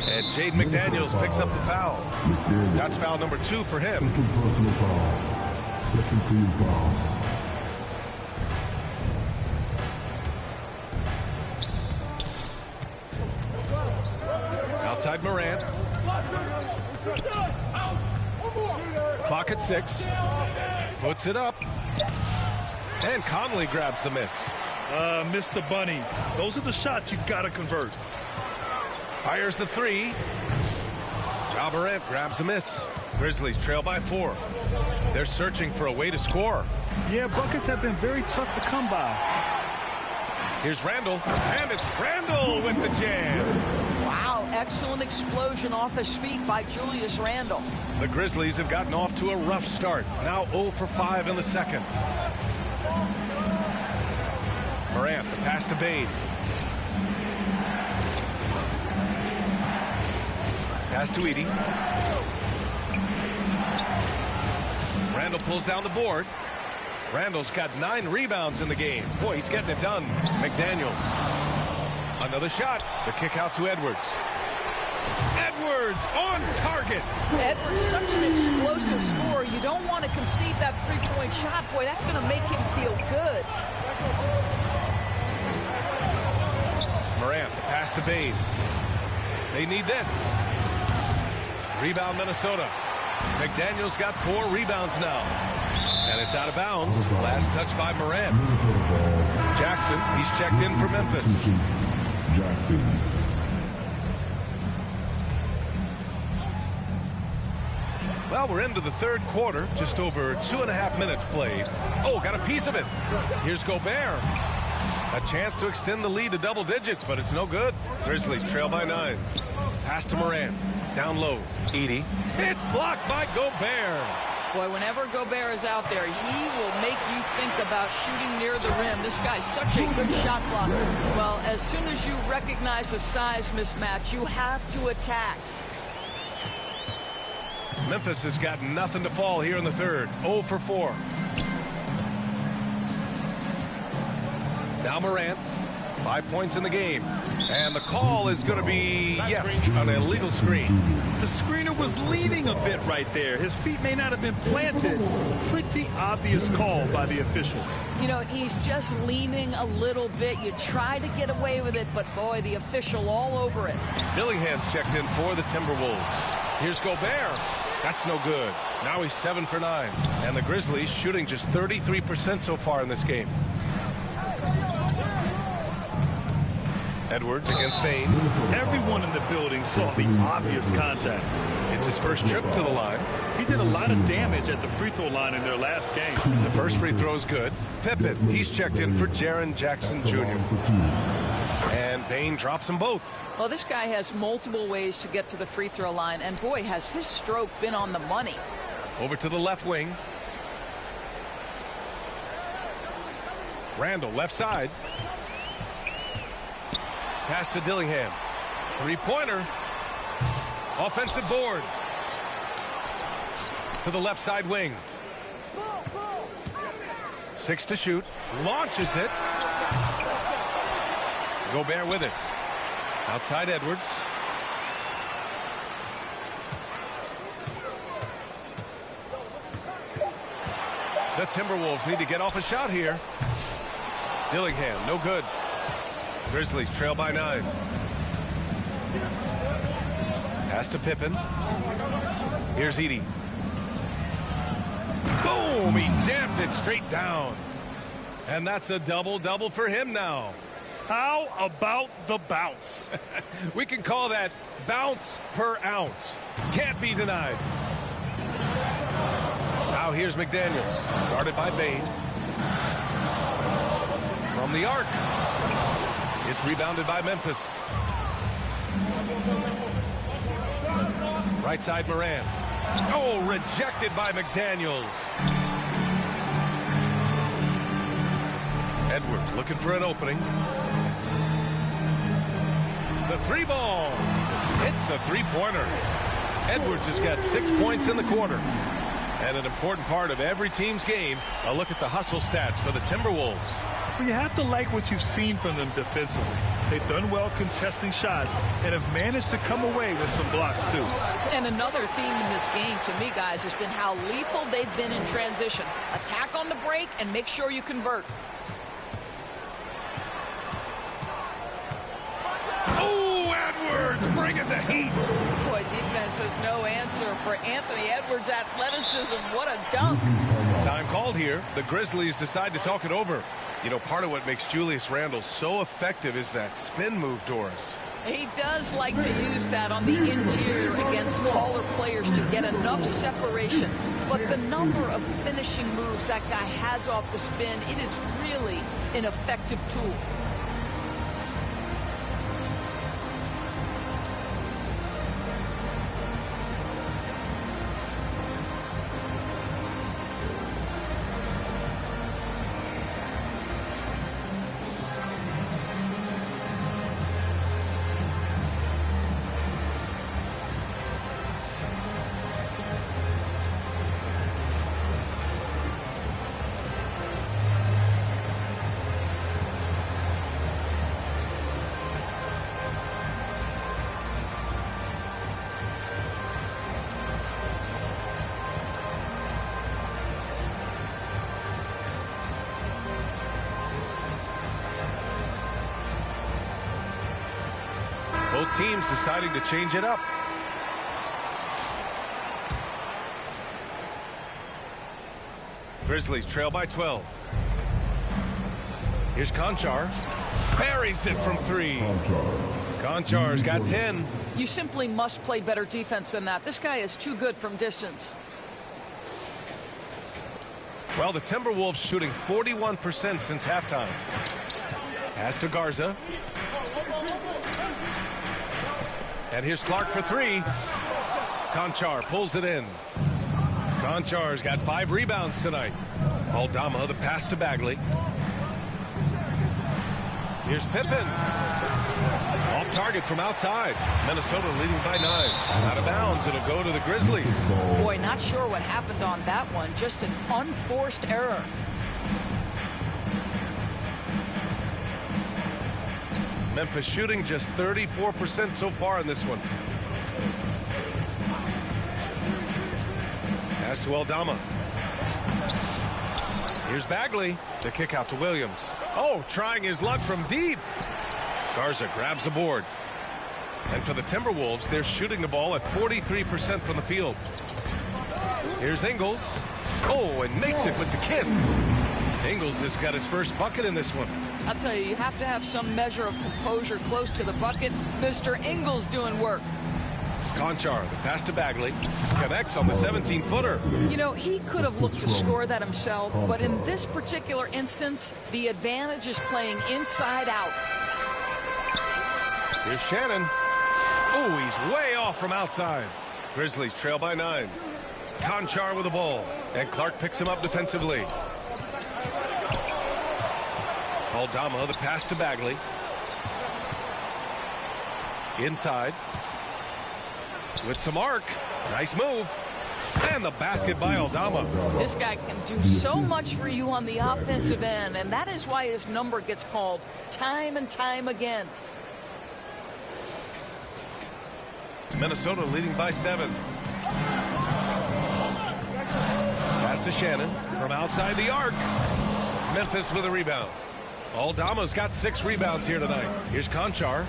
And Jaden McDaniels picks up the foul. That's foul number 2 for him. Second personal foul. Second team foul. Outside Moran. Clock at 6. Puts it up. And Conley grabs the miss. Missed the bunny. Those are the shots you've got to convert. Fires the 3. Ja Morant grabs the miss. Grizzlies trail by 4. They're searching for a way to score. Yeah, buckets have been very tough to come by. Here's Randall, and it's Randall with the jam. Wow, excellent explosion off his feet by Julius Randle. The Grizzlies have gotten off to a rough start. Now 0 for 5 in the second. Morant, the pass to Bane. Pass to Edey. Randall pulls down the board. Randall's got 9 rebounds in the game. Boy, he's getting it done. McDaniels. Another shot. The kick out to Edwards. Edwards on target. Edwards, such an explosive scorer. You don't want to concede that three-point shot. Boy, that's going to make him feel good. Morant, the pass to Bane. They need this. Rebound, Minnesota. McDaniels got 4 rebounds now. And it's out of bounds. Last touch by Morant. Jackson, he's checked in for Memphis. Jackson. Well, we're into the third quarter. Just over 2.5 minutes played. Oh, got a piece of it. Here's Gobert. A chance to extend the lead to double digits, but it's no good. Grizzlies trail by 9. Pass to Morant. Down low. Edey. It's blocked by Gobert. Boy, whenever Gobert is out there, he will make you think about shooting near the rim. This guy's such a good shot blocker. Well, as soon as you recognize the size mismatch, you have to attack. Memphis has got nothing to fall here in the third. 0 for 4. Now Morant. 5 points in the game. And the call is going to be, yes, an illegal screen. The screener was leaning a bit right there. His feet may not have been planted. Pretty obvious call by the officials. You know, he's just leaning a little bit. You try to get away with it, but boy, the official all over it. Dillingham's checked in for the Timberwolves. Here's Gobert. That's no good. Now he's 7 for 9. And the Grizzlies shooting just 33% so far in this game. Edwards against Bane. Everyone in the building saw the obvious contact. It's his first trip to the line. He did a lot of damage at the free throw line in their last game. The first free throw is good. Pippen, he's checked in for Jaren Jackson Jr. And Bane drops them both. Well, this guy has multiple ways to get to the free throw line, and boy, has his stroke been on the money. Over to the left wing. Randall, left side. Pass to Dillingham. Three-pointer. Offensive board. To the left side wing. 6 to shoot. Launches it. Gobert with it. Outside Edwards. The Timberwolves need to get off a shot here. Dillingham, no good. Grizzlies trail by 9. Pass to Pippen. Here's Edey. Boom! He jams it straight down. And that's a double-double for him now. How about the bounce? We can call that bounce per ounce. Can't be denied. Now here's McDaniels. Guarded by Bane. From the arc. It's rebounded by Memphis. Right side Morant. Oh, rejected by McDaniels. Edwards looking for an opening. The 3-ball. It's a 3-pointer. Edwards has got 6 points in the quarter. And an important part of every team's game, a look at the hustle stats for the Timberwolves. Well, you have to like what you've seen from them defensively. They've done well contesting shots and have managed to come away with some blocks, too. And another theme in this game, to me, guys, has been how lethal they've been in transition. Attack on the break and make sure you convert. Oh, Edwards bringing the heat. Boy, defense has no answer for Anthony Edwards' athleticism. What a dunk. Time called here. The Grizzlies decide to talk it over. You know, part of what makes Julius Randle so effective is that spin move, Doris. He does like to use that on the interior against taller players to get enough separation. But the number of finishing moves that guy has off the spin, it is really an effective tool. Both teams deciding to change it up. Grizzlies trail by 12. Here's Conchar. Buries it from 3. Conchar's got 10. You simply must play better defense than that. This guy is too good from distance. Well, the Timberwolves shooting 41% since halftime. Pass to Garza. And here's Clark for 3. Conchar pulls it in. Conchar's got 5 rebounds tonight. Aldama, the pass to Bagley. Here's Pippen. Off target from outside. Minnesota leading by 9. Out of bounds, it'll go to the Grizzlies. Boy, not sure what happened on that one. Just an unforced error. Memphis shooting just 34% so far in this one. Pass to Aldama. Here's Bagley. The kick out to Williams. Oh, trying his luck from deep. Garza grabs the board. And for the Timberwolves, they're shooting the ball at 43% from the field. Here's Ingles. Oh, and makes it with the kiss. Ingles has got his first bucket in this one. I'll tell you, you have to have some measure of composure close to the bucket. Mr. Ingles doing work. Conchar, the pass to Bagley, connects on the 17-footer. You know, he could have looked to score that himself, but in this particular instance, the advantage is playing inside out. Here's Shannon. Oh, he's way off from outside. Grizzlies trail by 9. Conchar with the ball, and Clark picks him up defensively. Aldama, the pass to Bagley. Inside. With some arc. Nice move. And the basket by Aldama. This guy can do so much for you on the offensive end, and that is why his number gets called time and time again. Minnesota leading by 7. Pass to Shannon from outside the arc. Memphis with a rebound. Aldama's got 6 rebounds here tonight. Here's Conchar.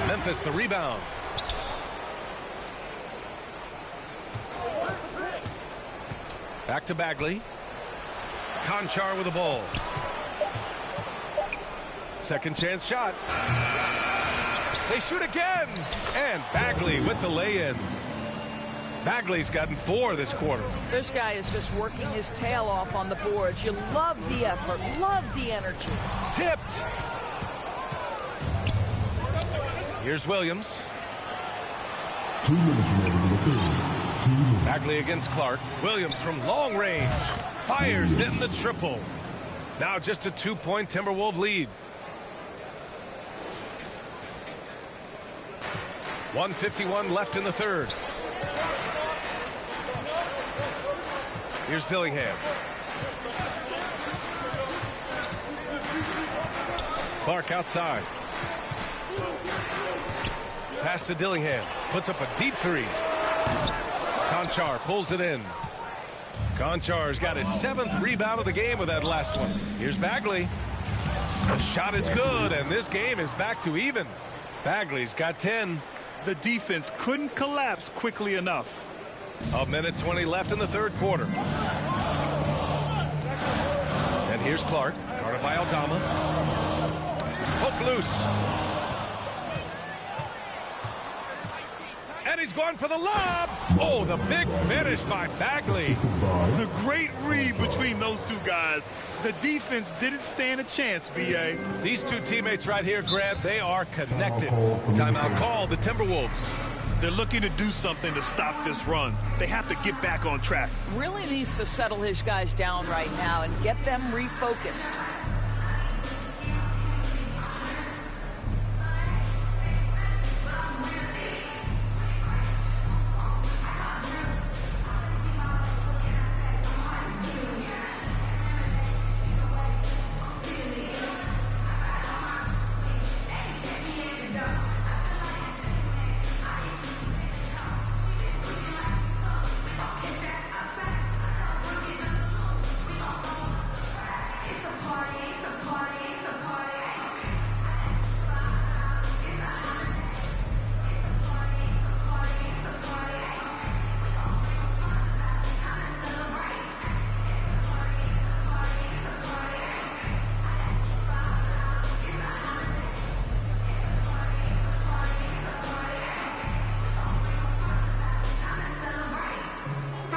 Memphis the rebound. Back to Bagley. Conchar with the ball. Second chance shot. They shoot again. And Bagley with the lay-in. Bagley's gotten 4 this quarter. This guy is just working his tail off on the boards. You love the effort, love the energy. Tipped. Here's Williams. 2 minutes remaining in the third. Bagley against Clark. Williams from long range. Fires in the triple. Now just a 2-point Timberwolves lead. 1:51 left in the third. Here's Dillingham. Clark outside. Pass to Dillingham. Puts up a deep 3. Conchar pulls it in. Conchar's got his 7th rebound of the game with that last one. Here's Bagley. The shot is good, and this game is back to even. Bagley's got 10. The defense couldn't collapse quickly enough. A minute 20 left in the third quarter. And here's Clark, guarded by Aldama. Hook loose. And he's going for the lob. Oh, the big finish by Bagley. The great read between those two guys. The defense didn't stand a chance, B.A. These two teammates right here, Grant, they are connected. Timeout call, the Timberwolves. They're looking to do something to stop this run. They have to get back on track. Really needs to settle his guys down right now and get them refocused.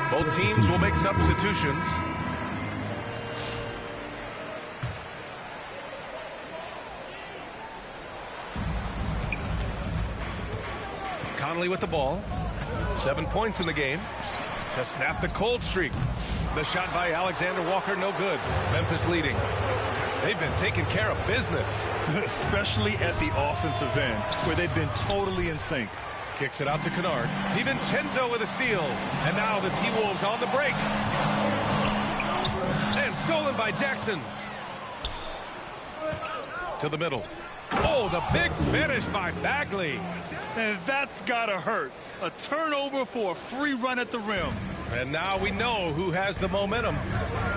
Both teams will make substitutions. Conley with the ball. 7 points in the game to snap the cold streak. The shot by Alexander Walker, no good. Memphis leading. They've been taking care of business. Especially at the offensive end, where they've been totally in sync. Kicks it out to Kennard. DiVincenzo with a steal. And now the T-Wolves on the break. And stolen by Jackson. To the middle. Oh, the big finish by Bagley. And that's gotta hurt. A turnover for a free run at the rim. And now we know who has the momentum.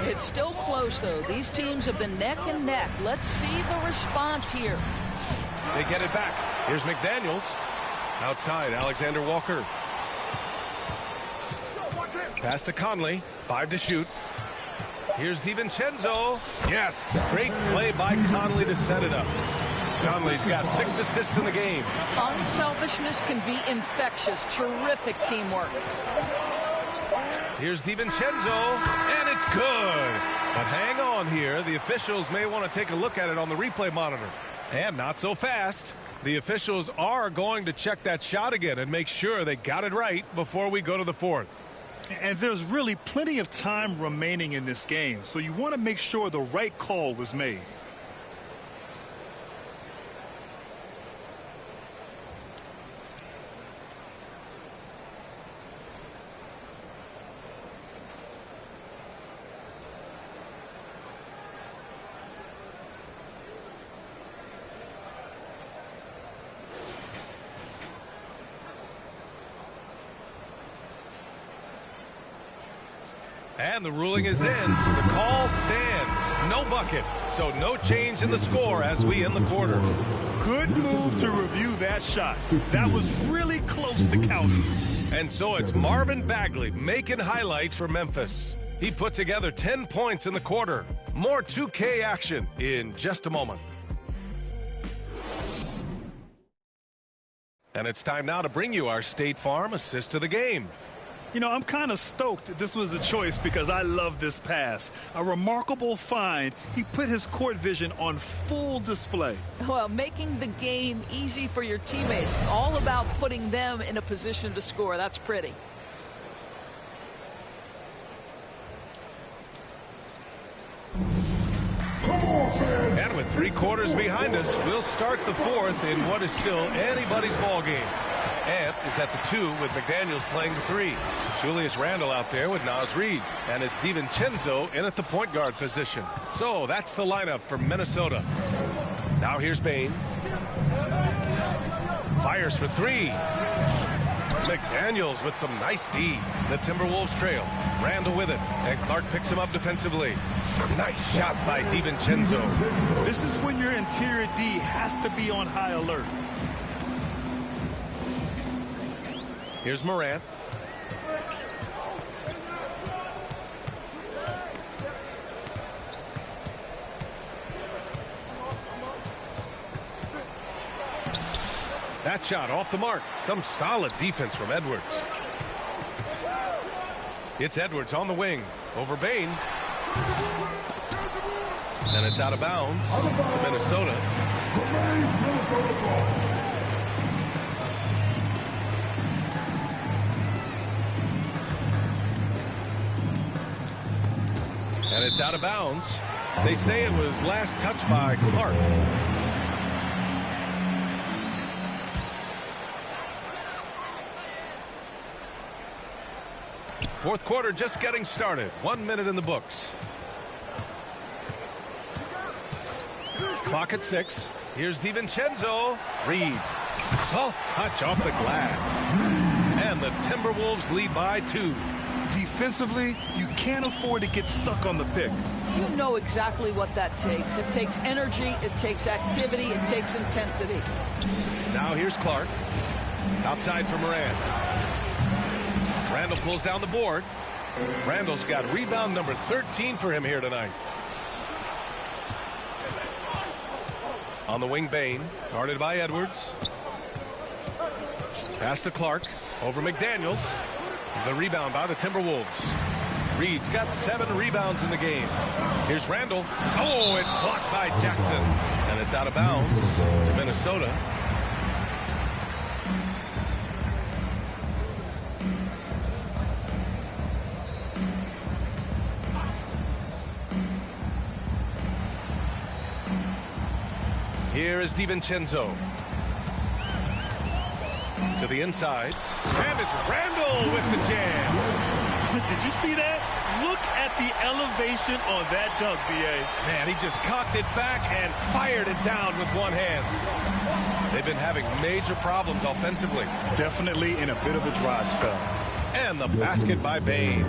It's still close, though. These teams have been neck and neck. Let's see the response here. They get it back. Here's McDaniels. Outside, Alexander Walker. Pass to Conley. 5 to shoot. Here's DiVincenzo. Yes, great play by Conley to set it up. Conley's got 6 assists in the game. Unselfishness can be infectious. Terrific teamwork. Here's DiVincenzo, and it's good. But hang on here. The officials may want to take a look at it on the replay monitor. And not so fast. The officials are going to check that shot again and make sure they got it right before we go to the fourth. And there's really plenty of time remaining in this game, so you want to make sure the right call was made. And the ruling is in. The call stands. No bucket. So no change in the score as we end the quarter. Good move to review that shot. That was really close to counting. And so it's Marvin Bagley making highlights for Memphis. He put together 10 points in the quarter. More 2K action in just a moment. And it's time now to bring you our State Farm assist of the game. You know, I'm kind of stoked this was a choice because I love this pass. A remarkable find. He put his court vision on full display. Well, making the game easy for your teammates. All about putting them in a position to score. That's pretty. And with 3 quarters behind us, we'll start the fourth in what is still anybody's ball game. Ant is at the 2 with McDaniels playing the 3. Julius Randle out there with Naz Reid. And it's DiVincenzo in at the point guard position. So that's the lineup for Minnesota. Now here's Bane. Fires for 3. McDaniels with some nice D. The Timberwolves trail. Randle with it. And Clark picks him up defensively. Nice shot by DiVincenzo. This is when your interior D has to be on high alert. Here's Morant. That shot off the mark. Some solid defense from Edwards. It's Edwards on the wing over Bain. And it's out of bounds to Minnesota. And it's out of bounds. They say it was last touched by Clark. Fourth quarter just getting started. 1 minute in the books. Clock at 6. Here's DiVincenzo. Reed. Soft touch off the glass. And the Timberwolves lead by 2. Defensively, you can't afford to get stuck on the pick. You know exactly what that takes. It takes energy, it takes activity, it takes intensity. Now here's Clark. Outside for Morant. Randall pulls down the board. Randall's got rebound number 13 for him here tonight. On the wing, Bain. Guarded by Edwards. Pass to Clark. Over McDaniels. The rebound by the Timberwolves. Reed's got 7 rebounds in the game. Here's Randall. Oh, it's blocked by Jackson. And it's out of bounds to Minnesota. Here is DiVincenzo. To the inside. And it's Randall with the jam. Did you see that? Look at the elevation on that dunk, B.A. Man, he just cocked it back and fired it down with one hand. They've been having major problems offensively. Definitely in a bit of a dry spell. And the basket by Bain.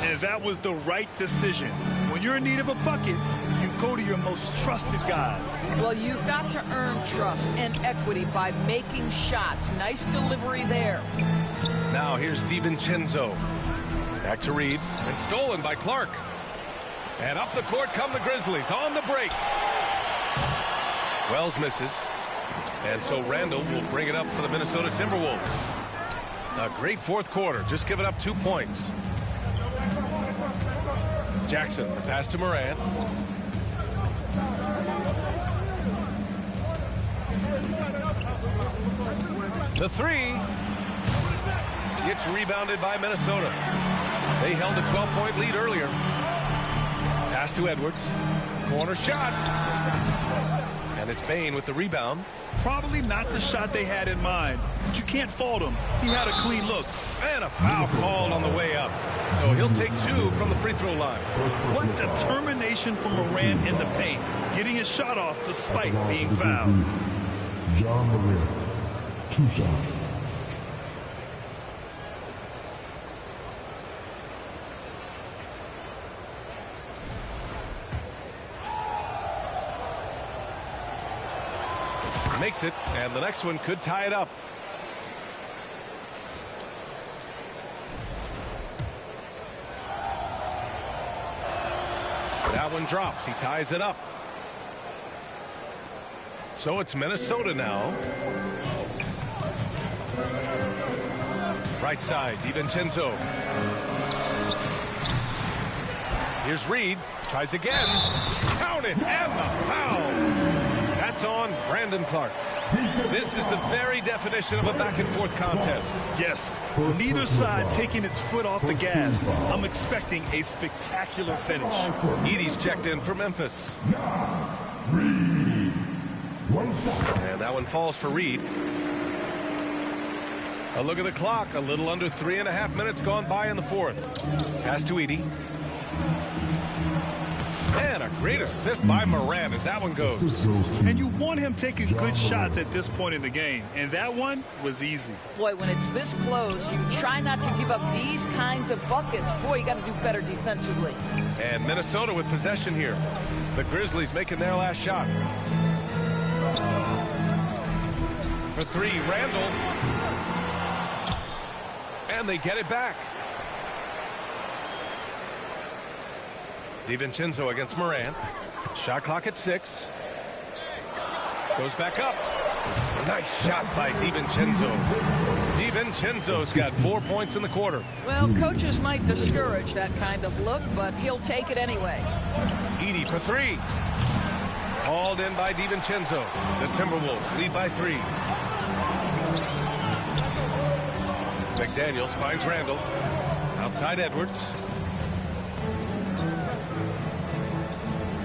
And that was the right decision. When you're in need of a bucket, you go to your most trusted guys. Well, you've got to earn trust and equity by making shots. Nice delivery there. Now here's DiVincenzo. Back to Reed. And stolen by Clark. And up the court come the Grizzlies on the break. Wells misses. And so Randall will bring it up for the Minnesota Timberwolves. A great fourth quarter. Just giving up 2 points. Jackson, the pass to Morant. The 3. Gets rebounded by Minnesota. They held a 12-point lead earlier. Pass to Edwards. Corner shot. And it's Bain with the rebound. Probably not the shot they had in mind, but you can't fault him. He had a clean look. And a foul called on the way up. So he'll take 2 from the free throw line. What determination from Morant in the paint, getting his shot off despite being fouled. John Morant, 2 shots. Makes it, and the next one could tie it up. That one drops. He ties it up. So it's Minnesota now. Right side, DiVincenzo. Here's Reed. Tries again. Count it, and the foul. That's on Brandon Clark. This is the very definition of a back-and-forth contest. Yes, neither side taking its foot off the gas. I'm expecting a spectacular finish. Edie's checked in for Memphis. Reed. And that one falls for Reed. A look at the clock. A little under 3.5 minutes gone by in the fourth. Pass to Edie. And a great assist by Morant as that one goes. And you want him taking good shots at this point in the game. And that one was easy. Boy, when it's this close, you try not to give up these kinds of buckets. Boy, you got to do better defensively. And Minnesota with possession here. The Grizzlies making their last shot. For 3, Randall. And they get it back. DiVincenzo against Morant. Shot clock at 6. Goes back up. Nice shot by DiVincenzo. DiVincenzo's got 4 points in the quarter. Well, coaches might discourage that kind of look, but he'll take it anyway. Edey for 3. Hauled in by DiVincenzo. The Timberwolves lead by 3. McDaniels finds Randall. Outside Edwards.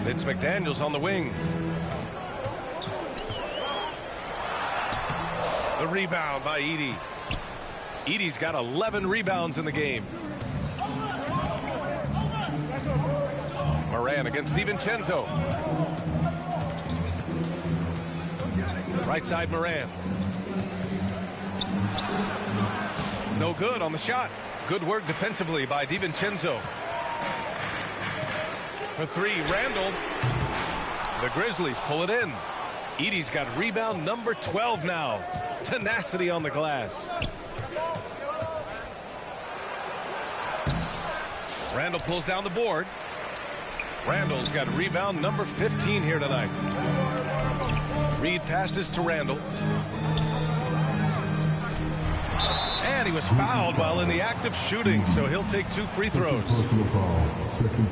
It's McDaniels on the wing. The rebound by Edey. Edey's got 11 rebounds in the game. Moran against DiVincenzo. Right side Moran. No good on the shot. Good work defensively by DiVincenzo. For 3, Randall. The Grizzlies pull it in. Edey's got rebound number 12 now. Tenacity on the glass. Randall pulls down the board. Randall's got rebound number 15 here tonight. Reed passes to Randall. And he was fouled while in the act of shooting, so he'll take 2 free throws.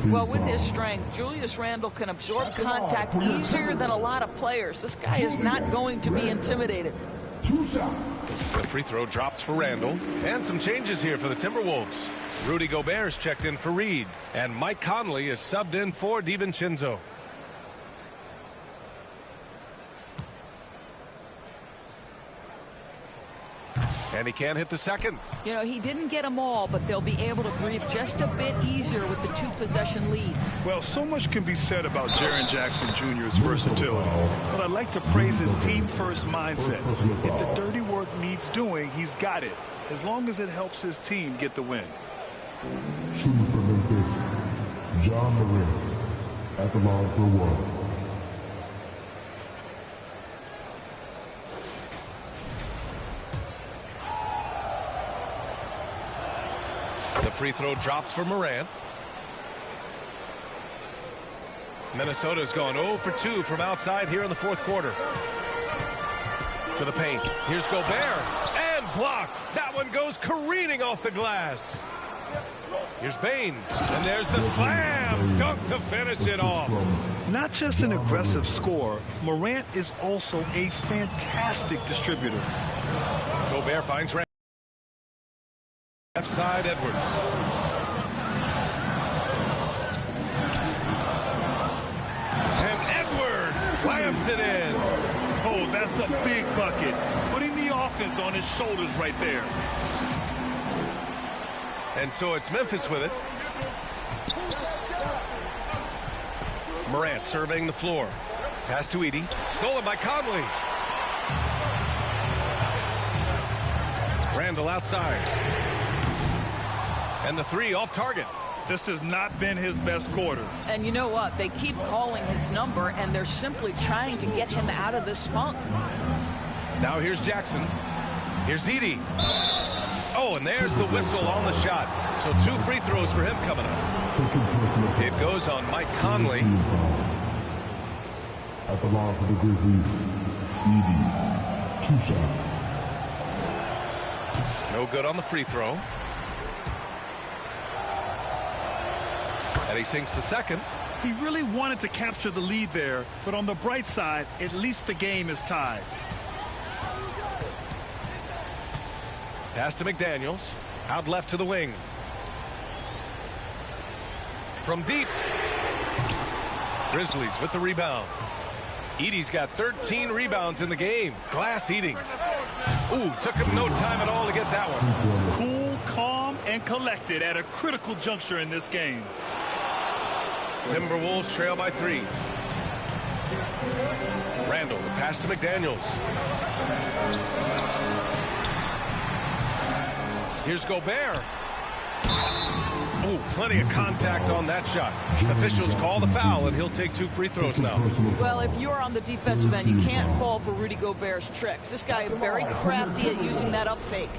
Well, with his strength, Julius Randall can absorb contact easier than a lot of players. This guy is not going to be intimidated. The free throw drops for Randall. And some changes here for the Timberwolves. Rudy Gobert's checked in for Reed. And Mike Conley is subbed in for DiVincenzo. And he can't hit the second. You know, he didn't get them all, but they'll be able to breathe just a bit easier with the 2-possession lead. Well, so much can be said about Jaren Jackson Jr.'s versatility, but I'd like to praise his team-first mindset. If the dirty work needs doing, he's got it, as long as it helps his team get the win. Shooting for Memphis, John Morant at the line for 1. The free throw drops for Morant. Minnesota's gone 0 for 2 from outside here in the 4th quarter. To the paint. Here's Gobert. And blocked. That one goes careening off the glass. Here's Bain. And there's the slam. Dunk to finish it off. Not just an aggressive scorer, Morant is also a fantastic distributor. Gobert finds Randall. Left side, Edwards. And Edwards slams it in. Oh, that's a big bucket. Putting the offense on his shoulders right there. And so it's Memphis with it. Morant surveying the floor. Pass to Edey. Stolen by Conley. Randall outside. And the 3 off target. This has not been his best quarter. And you know what? They keep calling his number, and they're simply trying to get him out of this funk. Now here's Jackson. Here's Edey. Oh, and there's the whistle on the shot. So 2 free throws for him coming up. It goes on Mike Conley. At the line for the Grizzlies, Edey, 2 shots. No good on the free throw. And he sinks the second. He really wanted to capture the lead there, but on the bright side, at least the game is tied. Pass to McDaniels. Out left to the wing. From deep. Grizzlies with the rebound. Edey's got 13 rebounds in the game. Glass eating. Ooh, took him no time at all to get that one. Cool, calm, and collected at a critical juncture in this game. Timberwolves trail by 3. Randall, the pass to McDaniels. Here's Gobert. Ooh, plenty of contact on that shot. Officials call the foul, and he'll take 2 free throws now. Well, if you're on the defensive end, you can't fall for Rudy Gobert's tricks. This guy is very crafty at using that up fake.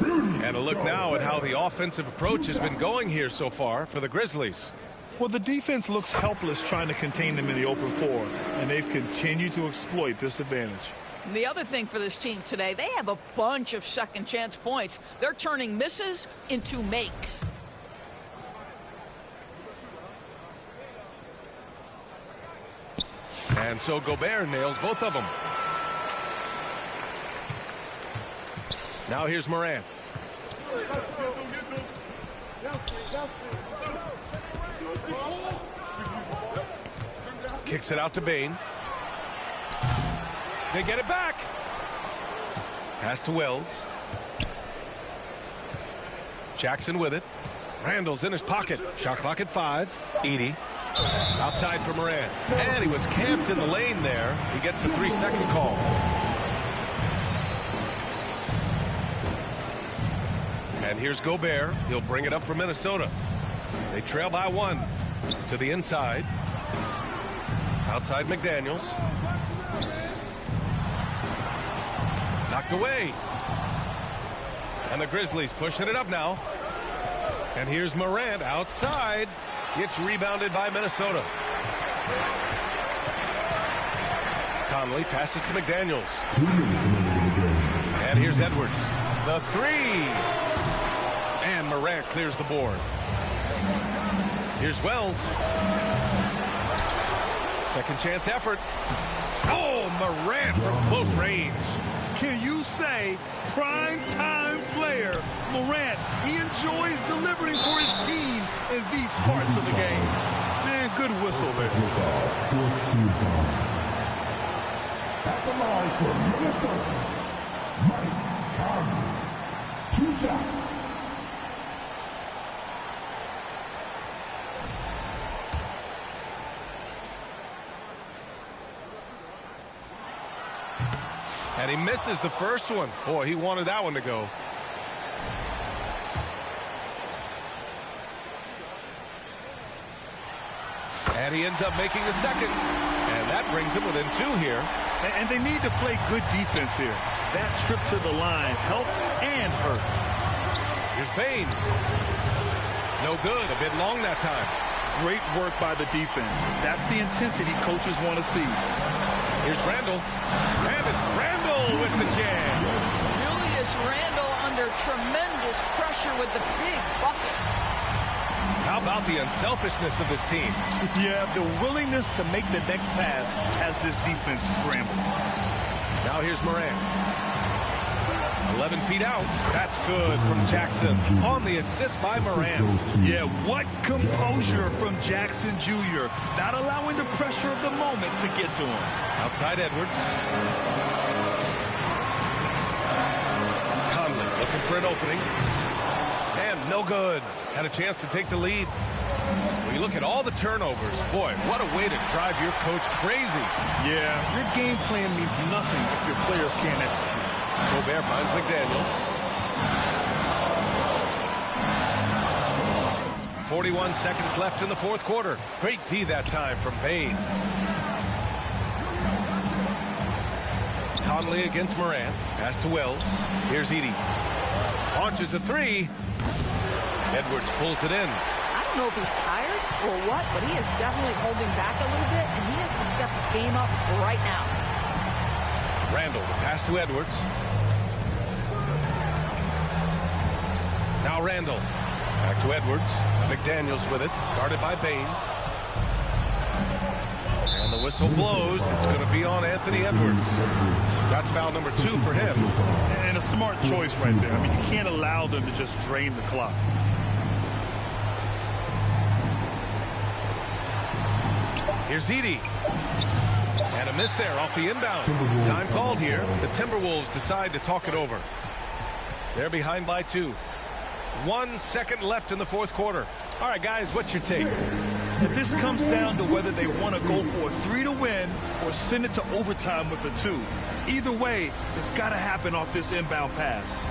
And a look now at how the offensive approach has been going here so far for the Grizzlies. Well, the defense looks helpless trying to contain them in the open floor, and they've continued to exploit this advantage. The other thing for this team today, they have a bunch of second chance points. They're turning misses into makes. And so Gobert nails both of them. Now here's Morant. Kicks it out to Bane. They get it back. Pass to Wells. Jackson with it. Randall's in his pocket. Shot clock at 5. Edey. Outside for Morant. And he was camped in the lane there. He gets a 3-second call. And here's Gobert. He'll bring it up for Minnesota. They trail by 1 to the inside. Outside McDaniels. Knocked away. And the Grizzlies pushing it up now. And here's Morant outside. Gets rebounded by Minnesota. Conley passes to McDaniels. And here's Edwards. The 3. And Morant clears the board. Here's Wells. Second chance effort. Oh, Morant from close range. Can you say prime time player Morant? He enjoys delivering for his team in these parts of the game. Man, good whistle there. At the line for Minnesota, Mike Conley. 2 shots. And he misses the first one. Boy, he wanted that one to go. And he ends up making the second. And that brings him within 2 here. And they need to play good defense here. That trip to the line helped and hurt. Here's Bane. No good. A bit long that time. Great work by the defense. That's the intensity coaches want to see. Here's Randall. And it's Randall with the jam. Julius Randall under tremendous pressure with the big bucket. How about the unselfishness of this team? Yeah, the willingness to make the next pass has this defense scrambled. Now here's Morant. 11 feet out. That's good from Jackson on the assist by Morant. Yeah, what composure from Jackson Jr. Not allowing the pressure of the moment to get to him. Outside Edwards. Conley looking for an opening. And no good. Had a chance to take the lead. When you look at all the turnovers, boy, what a way to drive your coach crazy. Yeah, your game plan means nothing if your players can't execute. Gobert finds McDaniels. 41 seconds left in the fourth quarter. Great D that time from Bane. Conley against Morant. Pass to Wells. Here's Edey. Launches a 3. Edwards pulls it in. I don't know if he's tired or what, but he is definitely holding back a little bit, and he has to step his game up right now. Randall, the pass to Edwards. Now Randall. Back to Edwards. McDaniels with it. Guarded by Bane. And the whistle blows. It's going to be on Anthony Edwards. That's foul number 2 for him. And a smart choice right there. I mean, you can't allow them to just drain the clock. Here's Edey. And a miss there off the inbound. Time called here. The Timberwolves decide to talk it over. They're behind by 2. 1 second left in the fourth quarter. All right, guys, what's your take? This comes down to whether they want to go for a 3 to win or send it to overtime with a 2. Either way, it's got to happen off this inbound pass.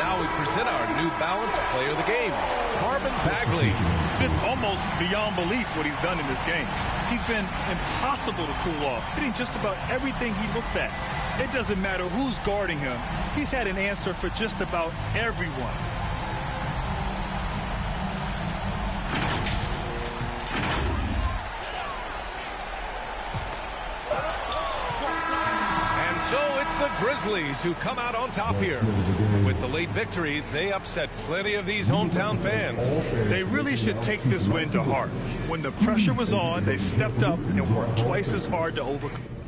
now we present our New Balance Player of the Game, Marvin Bagley. It's almost beyond belief what he's done in this game. He's been impossible to cool off, hitting just about everything he looks at. It doesn't matter who's guarding him. He's had an answer for just about everyone. So it's the Grizzlies who come out on top here. With the late victory, they upset plenty of these hometown fans. They really should take this win to heart. When the pressure was on, they stepped up and worked twice as hard to overcome.